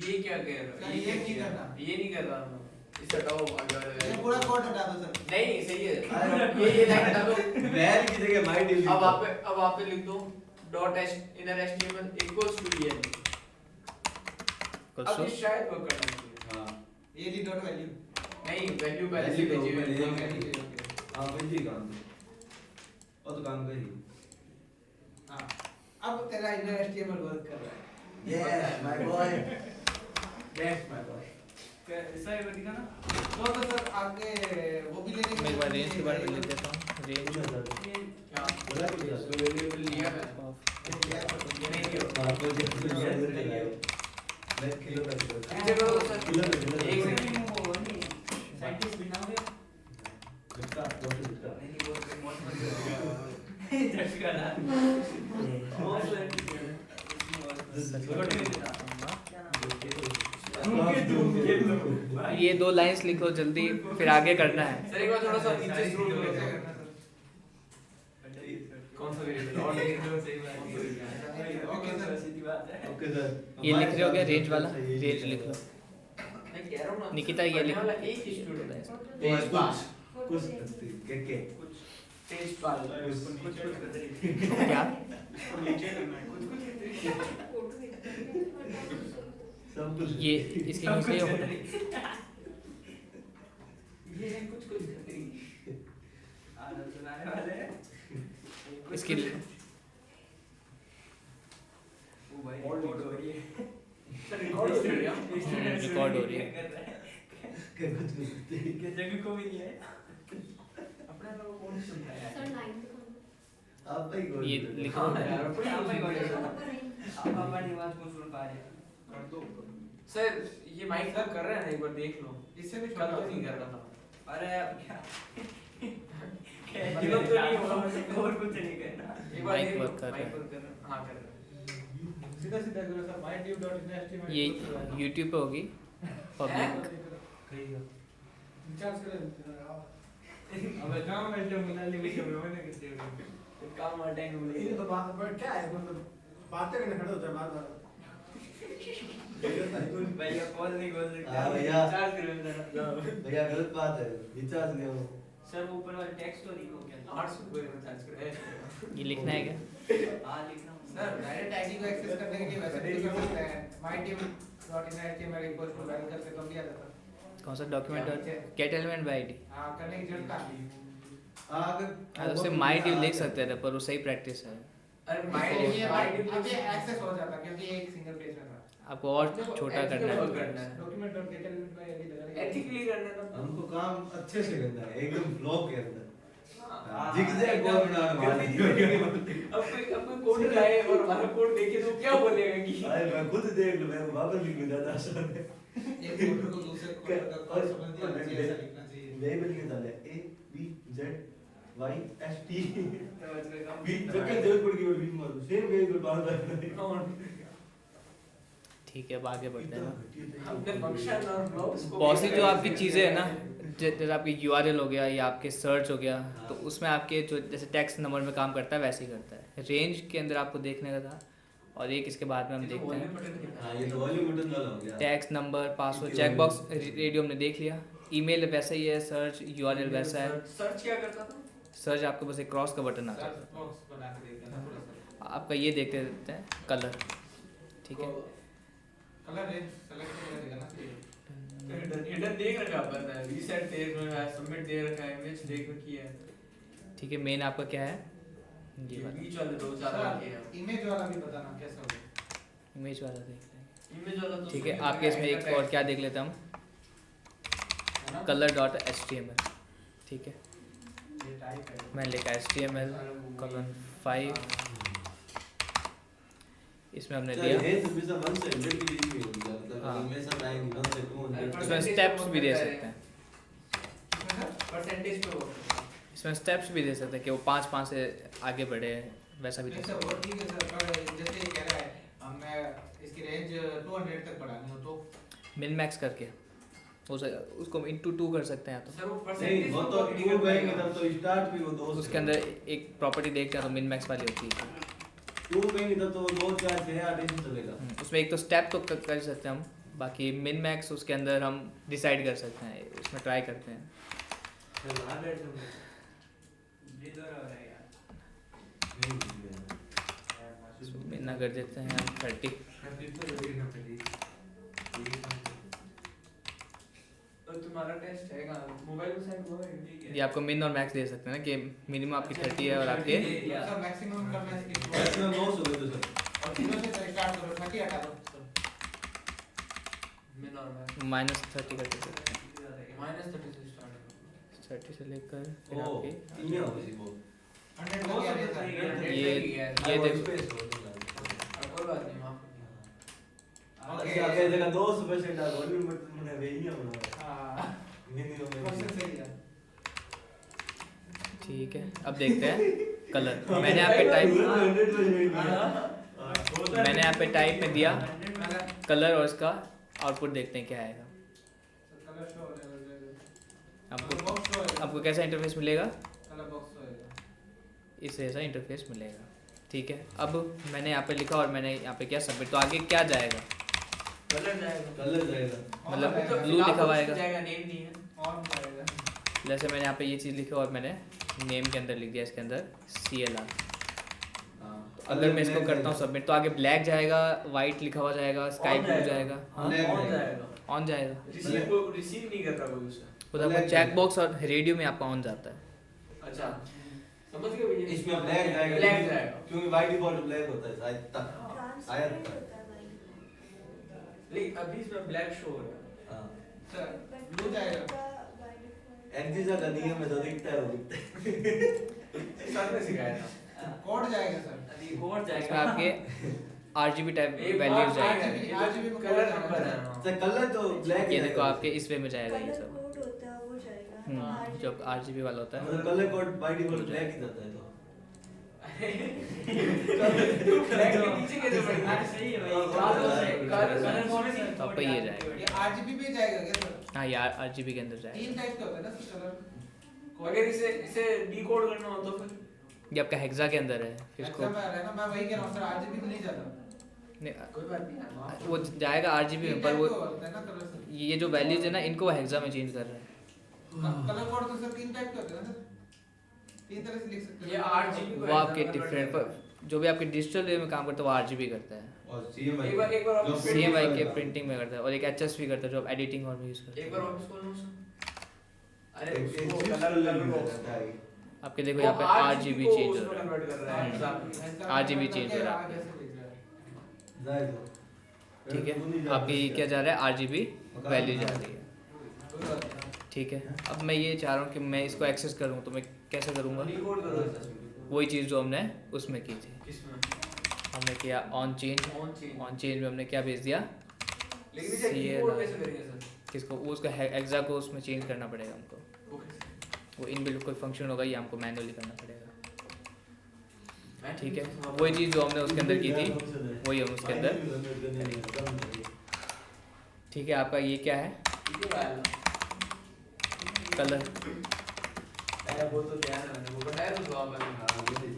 ये क्या कह रहा है ये नहीं करना। ये नहीं कर रहा मैं इसे हटाओ आगे वाले ये पूरा कोड हटा दो सर नहीं सही है ये लाइन हटा दो वैल की जगह माय डिव अब आप पे लिख दो dot inner HTML equals to ये अब ये शायद वर्क करना चाहिए हां ये ली डॉट वैल्यू नहीं वैल्यू पहले से भेजी हुई है हां वैल्यू काम और तो काम करी अब तेरा इनर HTML वर्क कर रहा है। Yes, my boy. Yes, my boy. ऐसा है दिखा ना तो सर आगे वो भी लेने मैं एक बार रेंज के बारे में लिख देता हूँ। रेंज क्या बोला कुछ तो वेरिएबल लिया है ये नहीं किया हाँ तो जब तू लिया तो लगाए मैं किलो का किलो नीचे करो तो सर किलो का किलो एक सेकंड वो नहीं साइंटिस्ट बनाओगे कितना बहुत कितना नहीं वो मौत झटका ना वो ये 2 लाइंस लिखो जल्दी, फिर आगे करना है। सर एक बार थोड़ा सा नीचे स्क्रॉल करो कौन सा वेरिएबल और सही बात है ओके सर सीधी बात है ओके सर ये लिख रहे हो क्या रेंज वाला? रेंज लिख लो। मैं कह रहा हूं ना निकिता, ये लिख। वाला एक स्टूडेंट है तेज पास कुछ के कुछ टेस्ट वाला कुछ कर रही क्या? नीचे करना है कुछ सब कुछ ये इसके यूज नहीं होगा। ये कुछ कर रही आदत सुनाने वाले हैं इसके लिए ओ भाई रिकॉर्ड हो रही है सर रिकॉर्ड हो रही है रिकॉर्ड हो रही है। के कुछ के जगह को भी नहीं है अपने लोगों को कौन सुनता है सर 9 दिखाना। आप भाई को ये लिखो। यार अपने आप भाई यूज को कर रहे हैं। आप अपना निवास को सुन पा रहे हैं कर दो सर ये माइक सर कर रहे हैं ना एक बार देख लो इससे भी कल तो नहीं कर रहा था अरे अब क्या मतलब तो नहीं होगा और कुछ नहीं करना एक बार माइक देख लो वर्क कर रहा है। माइक वर्क कर रहा है हां कर रहा है सीधा सीधा करो सर mytube.html ये YouTube पे होगी पब्लिक। रिचार्ज करें अब काम में मिला ले भी कभी मैंने कितने काम अटेंड हो ये तो बात पर क्या है मतलब बातें करने खड़े होते हैं बार-बार भैया कॉल नहीं खोल सकते हाँ भैया। चार्ज करो जरा भैया गलत बात है रिचार्ज नहीं हो सर वो ऊपर वाला टेक्स्ट तो लिखो क्या 800 रुपए में चार्ज कर है ये लिखना है क्या? हां लिखना सर डायरेक्ट आईडी को एक्सेस करने के लिए वैसे भी कर सकते हैं mytube.html इक्वल्स टू वैल करके कब दिया जाता कौन सा document? Gate element bye ID. हां करने की जरूरत का अगर उससे माई ड्यू लिख सकते थे पर वो सही प्रैक्टिस है। अरे ये माइक अब ये एक्सेस हो जाता क्योंकि एक सिंगल पेज में था आपको और छोटा करना वर्क है। करना है document.getElement by id लगा एथिकली करना है तो हमको काम अच्छे से करना है एकदम फ्लो के अंदर हाँ, जिगजैग कोड बनाना मार अब कोई कोड लाए और हमारा कोड देखे तो क्या बोलेगा कि अरे मैं खुद देख लूं मैं वापस लिख लूं ज्यादा आसान है एक कोड को दूसरे कोड का कॉल समझ दिया चाहिए ऐसा लिखना चाहिए लेबल के डाले A B Z Y S T तो बी जगह जगह कोड की भी मार सेम वे को बार-बार ठीक है अब आगे बढ़ते हैं ना। हमने फंक्शन और ब्लॉक्स को बहुत सी जो आपकी चीज़ें है ना जैसे आपकी URL हो गया या आपके सर्च हो गया तो हाँ। उसमें आपके जो जैसे टेक्स्ट नंबर में काम करता है वैसे ही करता है। रेंज के अंदर आपको देखने का था और एक इसके बाद में हम देखते हैं हां ये तो वॉल्यूम बटन वाला हो गया text number password checkbox radio हमने देख लिया। ईमेल वैसा ही है, सर्च URL वैसा है। सर्च क्या करता था सर्च आपको बस एक क्रॉस का बटन आता सर्च बॉक्स बना के देखते हैं थोड़ा सा है। आपका ये देखते रहते हैं कलर, ठीक है। कलर रेंज सेलेक्ट कर देगा ना हिडन देख रखा है पर रीसेट देख रखा है सबमिट दे रखा है इमेज देख रखी है ठीक है मेन आपका क्या है? ये ये वाला बीच वाले दो चार रखे हैं इमेज वाला भी बताना कैसा होगा इमेज वाला देख लेंगे। इमेज वाला तो ठीक है सुनिए, आपके इसमें एक और क्या देख लेते हैं हम, है ना color.html। ठीक है ये टाइप है मैंने लिखा HTML colon 5 इसमें हमने चल दिया। ये तो भी सब 1 से 100 की लिखी हुई है मतलब हाँ। हमेशा टाइम 1 से 200 इसमें स्टेप्स भी दे सकते हैं, परसेंटेज पे वो इसमें स्टेप्स भी दे सकते हैं कि वो 5-5 से आगे बढ़े, वैसा भी दे नहीं सकते सर वो ठीक है सर पर जैसे ये कह रहा है मैं इसकी रेंज 200 तक बढ़ानी हो तो हैं। मिन मैक्स करके उसको इंटू 2 कर सकते हैं तो सर वो नहीं परसेंटेज वो तो 2 कहेंगे तब तो स्टार्ट भी वो 2 उसके अंदर एक प्रॉपर्टी देखते हैं तो मिन मैक्स वाली होती है। 2 कहेंगे तब तो 2 4 6 8 ऐसे चलेगा उसमें एक तो स्टेप तो कर सकते हैं हम, बाकी मिन मैक्स उसके अंदर हम डिसाइड कर सकते हैं, उसमें ट्राई करते हैं। जिधर हो रहा है यार इसमें इतना कर देते हैं हम 30। तुम्हारा टेस्ट है कहाँ मोबाइल में सेट हुआ है ये आपको मिन और मैक्स दे सकते हैं ना कि मिनिमम आपकी 30 है और आपके सर मैक्सिमम करना है इसकी मैक्सिमम 9 हो गए तो सर और तीनों से स्टार्ट करो 30 हटा दो मिन और -30 कर सकते हैं। -30 से स्टार्ट 30 से लेकर फिर ओ आपके इन्हें हो गई वो 100 तक आ गया सर ये देखो स्पेस हो कोई बात नहीं माफ अच्छा आगे देखा 2% आ वॉल्यूम बट मैंने वे ही होना हां मिनिमम क्वेश्चन सही है ठीक है। अब देखते हैं कलर। मैंने यहाँ पे टाइप में दिया कलर और इसका आउटपुट देखते हैं क्या आएगा। कलर शो हो जाएगा आपको आपको कैसा इंटरफेस मिलेगा? कलर बॉक्स होएगा इससे ऐसा इंटरफेस मिलेगा। ठीक है। अब मैंने यहाँ पे लिखा और मैंने यहाँ पे किया सबमिट, तो आगे क्या जाएगा? कलर जाएगा कलर जाएगा मतलब ब्लू लिखा हुआ आएगा। जाएगा नेम नहीं है ऑन जाएगा जैसे मैंने यहाँ पे ये चीज़ लिखा और मैंने नेम के अंदर लिख दिया इसके अंदर CLR। अगर मैं इसको करता हूँ सबमिट तो आगे ब्लैक जाएगा, वाइट लिखा हुआ जाएगा, स्काई ब्लू जाएगा, ऑन जाएगा ऑन जाएगा। रिसीव नहीं कर रहा कोई उसे उधर आपको चेक बॉक्स और रेडियो में आपका ऑन जाता है। अच्छा समझ गए भैया इसमें ब्लैक जाएगा ब्लैक जाएगा क्योंकि बाय डिफॉल्ट ब्लैक होता है शायद तक शायद तक लेकिन अभी इसमें ब्लैक शो हो रहा हां सर ब्लू जाएगा एग्जिजा का नियम है जो दिखता है वो दिखता है सर ने सिखाया था कोड जाएगा सर अभी कोड इसमें जाएगा आपके RGB टाइप एक वैल्यूज बार जाएंगे। RGB में कलर नंबर है अच्छा कलर तो ब्लैक ये देखो आपके इस वे में जाएगा ये सब। कोड होता है वो जाएगा जो RGB वाला होता है। मतलब colour code by default black ही जाता है तो तू ब्लैक के पीछे कैसे पड़ी सही है भाई कलर कौन सी तो आपका ये जाएगा। ये RGB पे जाएगा क्या सर हाँ ये RGB के अंदर जाएगा। तीन टाइप के होते हैं ना सर कलर अगर इसे डिकोड करना हो तो फिर ये आपका हेक्सा के अंदर है। फिर ऐसा इसको मैं रहा ना मैं वही कह रहा हूं सर RGB में नहीं जाता नहीं, कोई बात नहीं वो जाएगा RGB में, पर वो होता है ना कलर सर ये जो वैल्यूज है ना इनको वो हेक्सा में चेंज कर रहा है। कलर कोड तो सर तीन टाइप के होते हैं ना सर तीन तरह से लिख सकते हैं ये RGB वो आपके डिफरेंट जो भी आपके डिजिटल वे में काम करता है वो RGB करता है। और CMYK एक बार जो वापस printing CMYK वाला। प्रिंटिंग में करता है और एक HSV करता है जो आप एडिटिंग और में यूज करते एक हैं। बार वापस खोलना उसको अरे एक उसको चिप्स कलर कलर कलर भी बॉक्स रहता है आपके देखो यहाँ पे RGB को चेंज हो उसमें रहा है। कन्वर्ट कर रहा है एग्जैक्टली RGB चेंज हो रहा है। जाए तो ठीक है। आपके ये क्या जा रहा है RGB वैल्यू जा रही है। ठीक है। अब मैं ये चाह रहा हूँ कि मैं इसको एक्सेस करूँ तो मैं कैसे करूँगा? डिकोड कर रहा है वही चीज़ जो हमने उसमें की थी। किसमें हमने किया on change. On change on change में हमने क्या भेज दिया? लेकिन इसे डिकोड कैसे करेंगे सर किसको? वो उसका हेक्सा को उसमें चेंज करना पड़ेगा हमको। वो इनबिल्ट कोई फंक्शन होगा ये हमको मैनुअली करना पड़ेगा। ठीक है। वही चीज़ जो हमने उसके अंदर की थी वही हम उसके अंदर। ठीक है। आपका ये क्या है? कलर। वो तो ध्यान है मैंने वो बताया तो जवाब है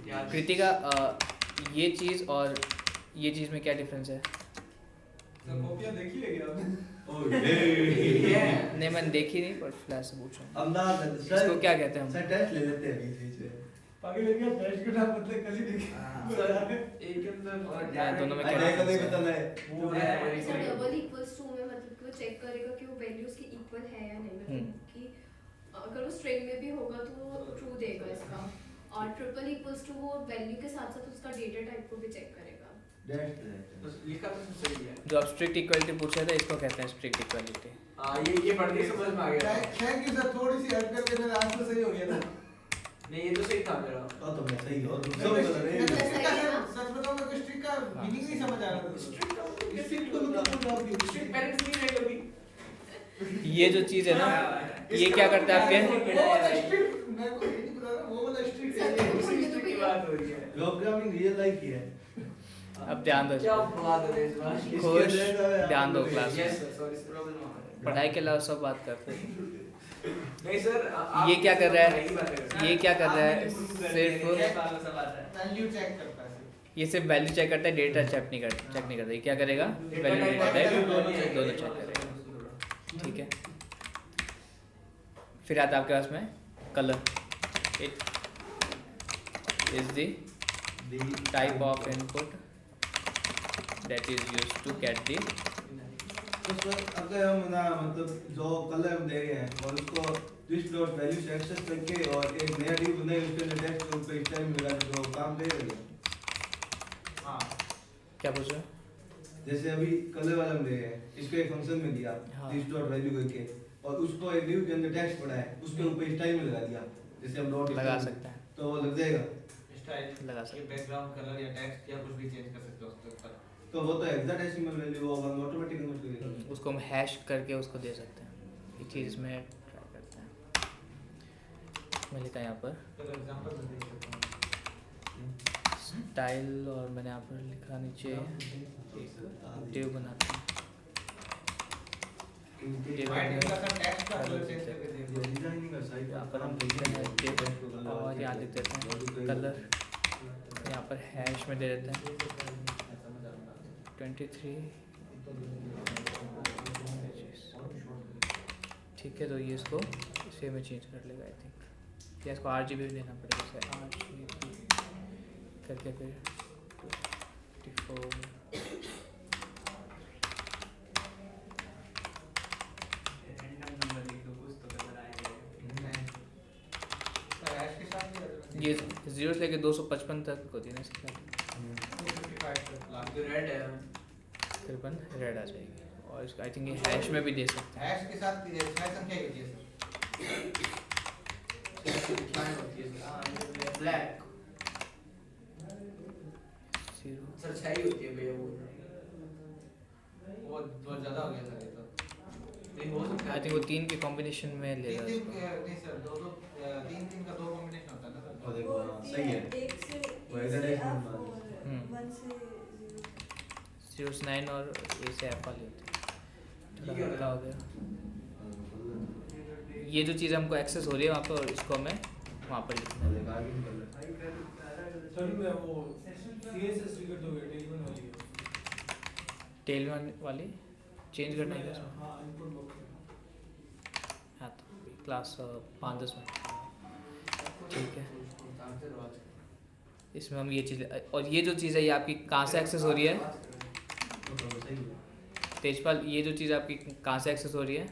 याद कृतिका ये चीज़ और ये चीज़ में क्या डिफरेंस है? सर कॉपियां देखी है क्या आपने ये नहीं मैंने देखी नहीं पर फ्लैश से पूछ रहा हूँ। अहमदाबाद इसको क्या कहते हैं हम? सर टेस्ट ले लेते हैं बीच बीच में पागल है क्या टेस्ट का नाम मतलब कल ही देखी सर एक के अंदर और हाँ, दोनों में क्या अरे कभी difference पता है? नहीं वो है सर डबल इक्वल्स टू में मतलब कि वो चेक करेगा कि वो वैल्यूज के इक्वल है या नहीं, मतलब कि अगर वो स्ट्रिंग में भी होगा तो वो ट्रू देगा इसका, और ट्रिपल इक्वल्स टू वो वैल्यू के साथ साथ उसका डेटा टाइप को भी चेक करेगा। तो लिखा तो सही है जो आप स्ट्रिक्ट इक्वलिटी पूछ रहे थे इसको कहते हैं स्ट्रिक्ट इक्वलिटी। हां ये पढ़ के समझ में आ गया थैंक यू सर, थोड़ी सी हेल्प करके मेरा आंसर सही हो गया था। नहीं ये तो सही था मेरा तो मैं सही और मैं दूसरा तो बता सही रहे है ना? सच बताऊं मैं स्ट्रिक का मीनिंग नहीं समझ आ रहा था। स्ट्रिक्ट का स्ट्रिक को मतलब पूरा होगी स्ट्रिक्ट पेरेंट्स नहीं रहे कभी ये जो चीज़ है ना ये क्या करता है आपके? वो वाला स्ट्रिक मेरे को ये नहीं पता, वो वाला स्ट्रिक सर, है। तो उसी स्ट्रिक्ट की बात हो रही है प्रोग्रामिंग रियल लाइफ की है अब ध्यान दो। क्या बात है इस बार खुश ध्यान दो क्लास में। यस सर सॉरी प्रॉब्लम पढ़ाई के अलावा सब बात करते हैं। नहीं सर ये क्या कर रहा है? ये क्या कर रहा है? सिर्फ वैल्यू चेक करता है। ये सिर्फ वैल्यू चेक करता है, डेटा चेक नहीं करता। ये क्या करेगा? वैल्यू डेटा टाइप दोनों चेक करेगा। ठीक है। फिर आता है आपके पास में colour. It is the type of input that is used to get the तो सर अगर हम ना मतलब जो कलर हम दे रहे हैं और उसको दिस डॉट वैल्यू से एक्सेस करके और एक नया डिव बनाए उसके अंदर टेक्स्ट के ऊपर टाइम लगा के तो काम दे रहे हैं। हाँ क्या पूछ रहे हो? जैसे अभी कलर वाला हम दे रहे हैं इसको एक फंक्शन में दिया हाँ। दिस डॉट वैल्यू करके और उसको एक डिव के अंदर टेक्स्ट पड़ा है उसके ऊपर टाइम लगा दिया जैसे हम डॉट लगा सकते हैं, तो वो लग जाएगा। स्टाइल लगा सकते ये बैकग्राउंड कलर या टेक्स्ट या कुछ भी चेंज कर सकते हो उसके ऊपर। तो वो तो हेक्साडेसिमल वैल्यू वो ऑटोमेटिक कन्वर्ट कर देगा। उसको हम हैश करके उसको दे सकते हैं। एक चीज़ में ट्राई करते हैं, मैं लिखा यहाँ पर चलो एग्जांपल में देख सकते हैं। स्टाइल और मैंने यहाँ पर लिखा नीचे डिव बनाते हैं। वाइट का सब टेक्स्ट का कलर चेंज करके देख लो। डिजाइनिंग का साइड यहाँ पर हम लिखते हैं डिव और यहाँ लिख देते हैं कलर, यहाँ पर हैश में दे देते हैं 23 ठीक है। तो ये इसको इसे में चेंज कर लेगा आई थिंक, या इसको RGB भी देना पड़ेगा, जैसे RGB करके फिर 24 रैंडम नंबर लिख दो कुछ तो कलर आएगा। तो हैश के साथ भी ये 0 से लेके 255 तक होती है ना इसके साथ, 255 तक लाख जो रेड है फिर अपन रेड आ जाएगी। और इसका आई थिंक ये हैश में भी दे सकते हैं। हैश के साथ ये छह संख्या होती है लाइन होती है ब्लैक 0 सर 6 ही होती है भैया वो। वो बहुत ज्यादा हो गया सर ये तो। नहीं हो सकता आई है थिंक वो 3 के कॉम्बिनेशन में लेगा तीन इसको। नहीं सर दो दो तीन का दो कॉम्बिनेशन होता है ना सर। और देखो हाँ, सही है एक से वो ए से हेक्साडेसिमल F मान और हम्म। 1 से 0 0 से 9 और A से F वाली होती है। थोड़ा ठीक है। हल्का हो गया। ये जो चीज़ हमको एक्सेस हो रही है वहाँ पर, और इसको हमें वहाँ पर लिखना है। और एक आगे कलर सर मैं वो CSS टिकट हो गया टेलीफोन वाली टेल वाली चेंज करना है इसमें। हाँ इनपुट बॉक्स हाँ तो क्लास 5-10 मिनट ठीक है। इसमें हम ये चीज़, और ये जो चीज़ है ये आपकी कहाँ से एक्सेस हो रही है तो सही है तेजपाल, ये जो चीज़ आपकी कहाँ से एक्सेस हो रही है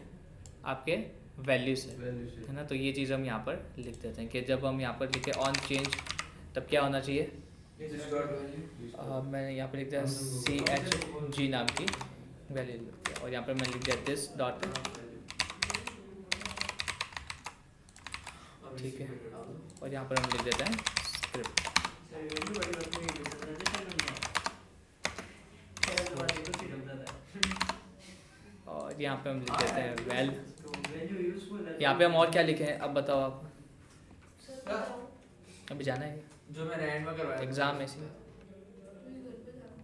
आपके वैल्यू से, वैल्यू से है ना। तो ये चीज़ हम यहाँ पर लिख देते हैं कि जब हम यहाँ पर लिखे ऑन चेंज तब क्या होना चाहिए। मैंने यहाँ पर लिख दिया CHG नाम की वैल्यू और यहाँ पर मैं लिख दिया दिस डॉट ठीक है। और यहाँ पर हम लिख देते हैं स्क्रिप्ट सर वैल्यू बड़ी रखने की रजिस्टर करना है तो बात तो फिर होता है। और यहाँ पे हम लिख देते हैं वेल। तो वैल्यू यूजफुल है। यहाँ पे हम और क्या लिखे हैं अब बताओ आप, सर बताओ। अभी जाना है जो मैंने एंड में करवाया एग्जाम में से मुझे घर पे जाना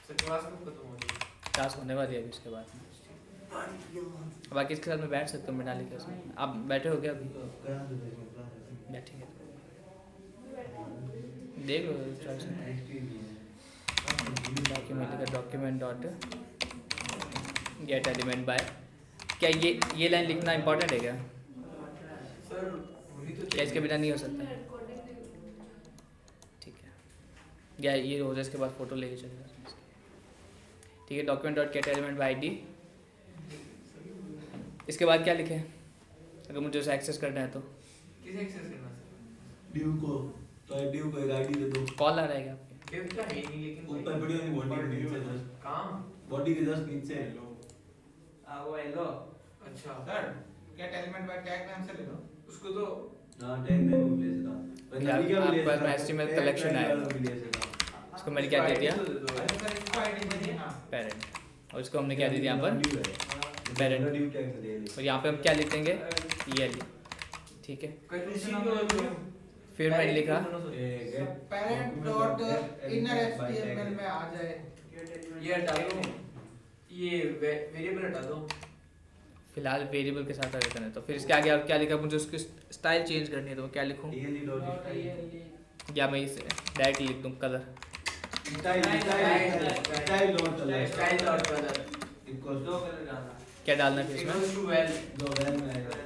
सर क्लास कब खत्म होगी? क्लास होने वाली है अभी उसके बाद में। बाकी इसके साथ मैं बैठ सकता हूँ बिना लिखे उसमें। आप बैठे हो क्या अभी? बैठे हैं देख लो चॉइस डॉक्यूमेंट का document dot get element bye. क्या ये लाइन लिखना इंपॉर्टेंट है क्या? सर होनी तो क्या इसके बिना नहीं हो सकता? मैं रिकॉर्डिंग नहीं ठीक है, या ये हो जाए इसके बाद फोटो लेके चलेगा। ठीक है, document dot get element by ID। इसके बाद क्या लिखें अगर मुझे उसे एक्सेस करना है तो? किसे एक्सेस करना सर? ड्यू को तो ड्यू को एक आईडी दे दो। कॉल आ रहा है क्या आपके? फिर क्या है नहीं लेकिन ऊपर बड़ी वाली बॉडी के नीचे जस्ट काम बॉडी के जस्ट नीचे वो हेलो अच्छा sir gate element bye tag नाम से ले लो उसको तो हां टैग नहीं मिले था पर यार, अभी क्या मिले आपके पास में HTML collection है। इसको मैंने क्या दे दिया? अरे सर इसको आईडी दे दिया। हां पेरेंट। और इसको हमने क्या दे दिया यहाँ पर? Parent। ड्यू टैग दे दिया और यहाँ पे हम क्या लिखेंगे? ये ठीक है। किसी को फिर मैंने लिखा पेरेंट डॉट इनर एचटीएमएल में आ जाए। ये हटा दो, ये वेरिएबल हटा दो। फिलहाल वेरिएबल के साथ आगे करना है तो फिर इसके आगे अब क्या लिखा? मुझे उसकी स्टाइल चेंज करनी है तो मैं क्या लिखूँ? या मैं इसे डायरेक्ट लिख दूँ colour. Style dot colour style dot colour equals दो कलर डालना क्या डालना है फिर इक्वल्स इसमें? टू वेल जो वैल में आएगा सर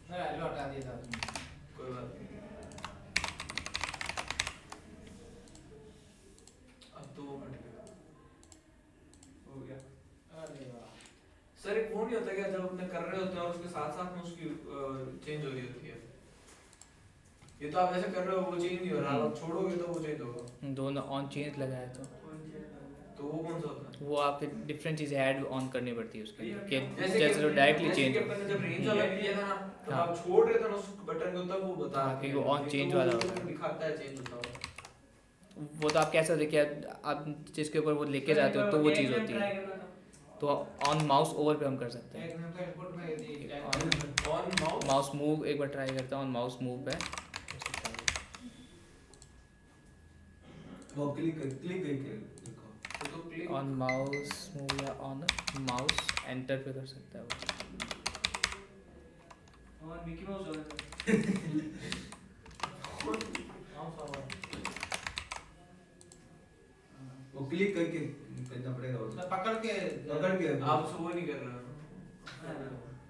हेलो हटा दिया था आपने। कोई बात नहीं। है जब अपने कर रहे होते हैं और उसके साथ साथ में उसकी चेंज हो रही होती है। ये तो आप ऐसे कर रहे हो वो चेंज नहीं हो रहा, आप छोड़ोगे तो वो चेंज होगा। दोनों ऑन चेंज लगा है तो वो कौन सा होता है? वो आपके डिफरेंट चीज़ें ऐड ऑन करनी पड़ती है उसके अंदर कि जैसे जैसे तो डायरेक्टली चेंज कि अपन ने जब रेंज वाला किया था ना, तो हाँ। आप छोड़ रहे थे ना उस बटन को, तब वो बता हाँ, कि वो on change वाला होता है। दिखाता है चेंज होता है। वो तो आप कैसे देखिए आप जिसके ऊपर वो लेके जाते हो तो वो चीज़ होती है। तो ऑन माउस ओवर पे हम कर सकते हैं। एक मिनट का इंपोर्ट में दी ऑन माउस माउस मूव एक बार ट्राई करता हूँ, ऑन माउस मूव पे वो क्लिक करके देखो। तो क्लिक ऑन माउस मूव या ऑन माउस एंटर पे कर सकता है वो। और मिकी माउस हो वो क्लिक करके करना पड़ेगा वो। पकड़ के आप वो नहीं कर रहे हो।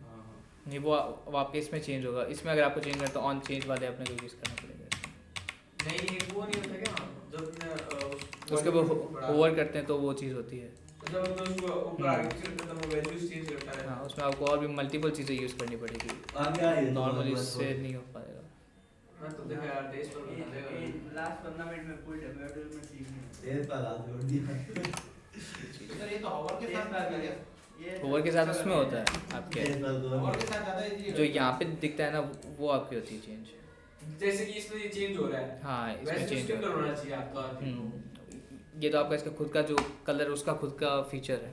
हाँ। नहीं वो आपके इसमें चेंज होगा। इसमें अगर आपको चेंज करना तो ऑन चेंज वाले अपने को यूज़ करना पड़ेगा। नहीं वो नहीं होता क्या जब उसके ऊपर होवर करते हैं तो वो चीज़ होती है। जब हम उसको ऊपर आगे चलते हैं तो वो वैल्यूज चेंज करता है। हाँ उसमें आपको और भी मल्टीपल चीज़ें यूज़ करनी पड़ेगी। आगे आइए नॉर्मली इससे नहीं हो पाएगा। मैं तो देखा यार टेस्ट पर बता देगा। लास्ट 15 मिनट में फुल डेवलपमेंट सीखनी तेज पर हाथ जोड़ दिया। सर ये तो होवर के साथ आ गया। है। होवर के साथ उसमें होता है आपके तेज पर होवर के साथ ज्यादा इजी जो यहाँ पे दिखता है ना वो आपकी होती है चेंज। जैसे कि इसमें ये चेंज हो रहा है, हाँ इसमें वैसे चेंज उसके अंदर होना चाहिए आपका। ये तो आपका इसका खुद का जो कलर उसका खुद का फीचर है,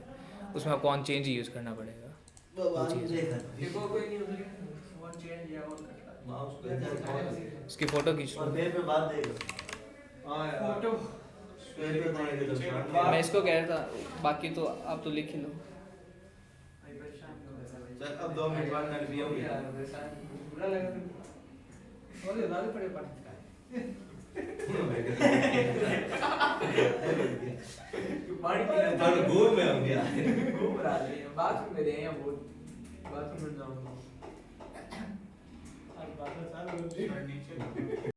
उसमें आपको ऑन चेंज ही यूज़ करना पड़ेगा। भगवान देखा। देखो कोई नहीं होता। वन चेंज या और करता माउस को इधर इसकी फ़ोटो खींच और लो। मेरे पे बात देगा। हां यार फोटो मेरे पे देगा तो मैं इसको कह रहा था, बाकी तो आप तो लिख ही लो। भाई परेशान हो गया था चल अब 2 मिनट बाद मैं भी हो गया। बुरा लगा फिर। और ये दाल पड़े पड़ पानी पीना था। थोड़ा घूम में हो गया। घूम रहा है बाथरूम में रहे हैं वो, बाथरूम में जाऊंगा। और बात साल हो गई। नीचे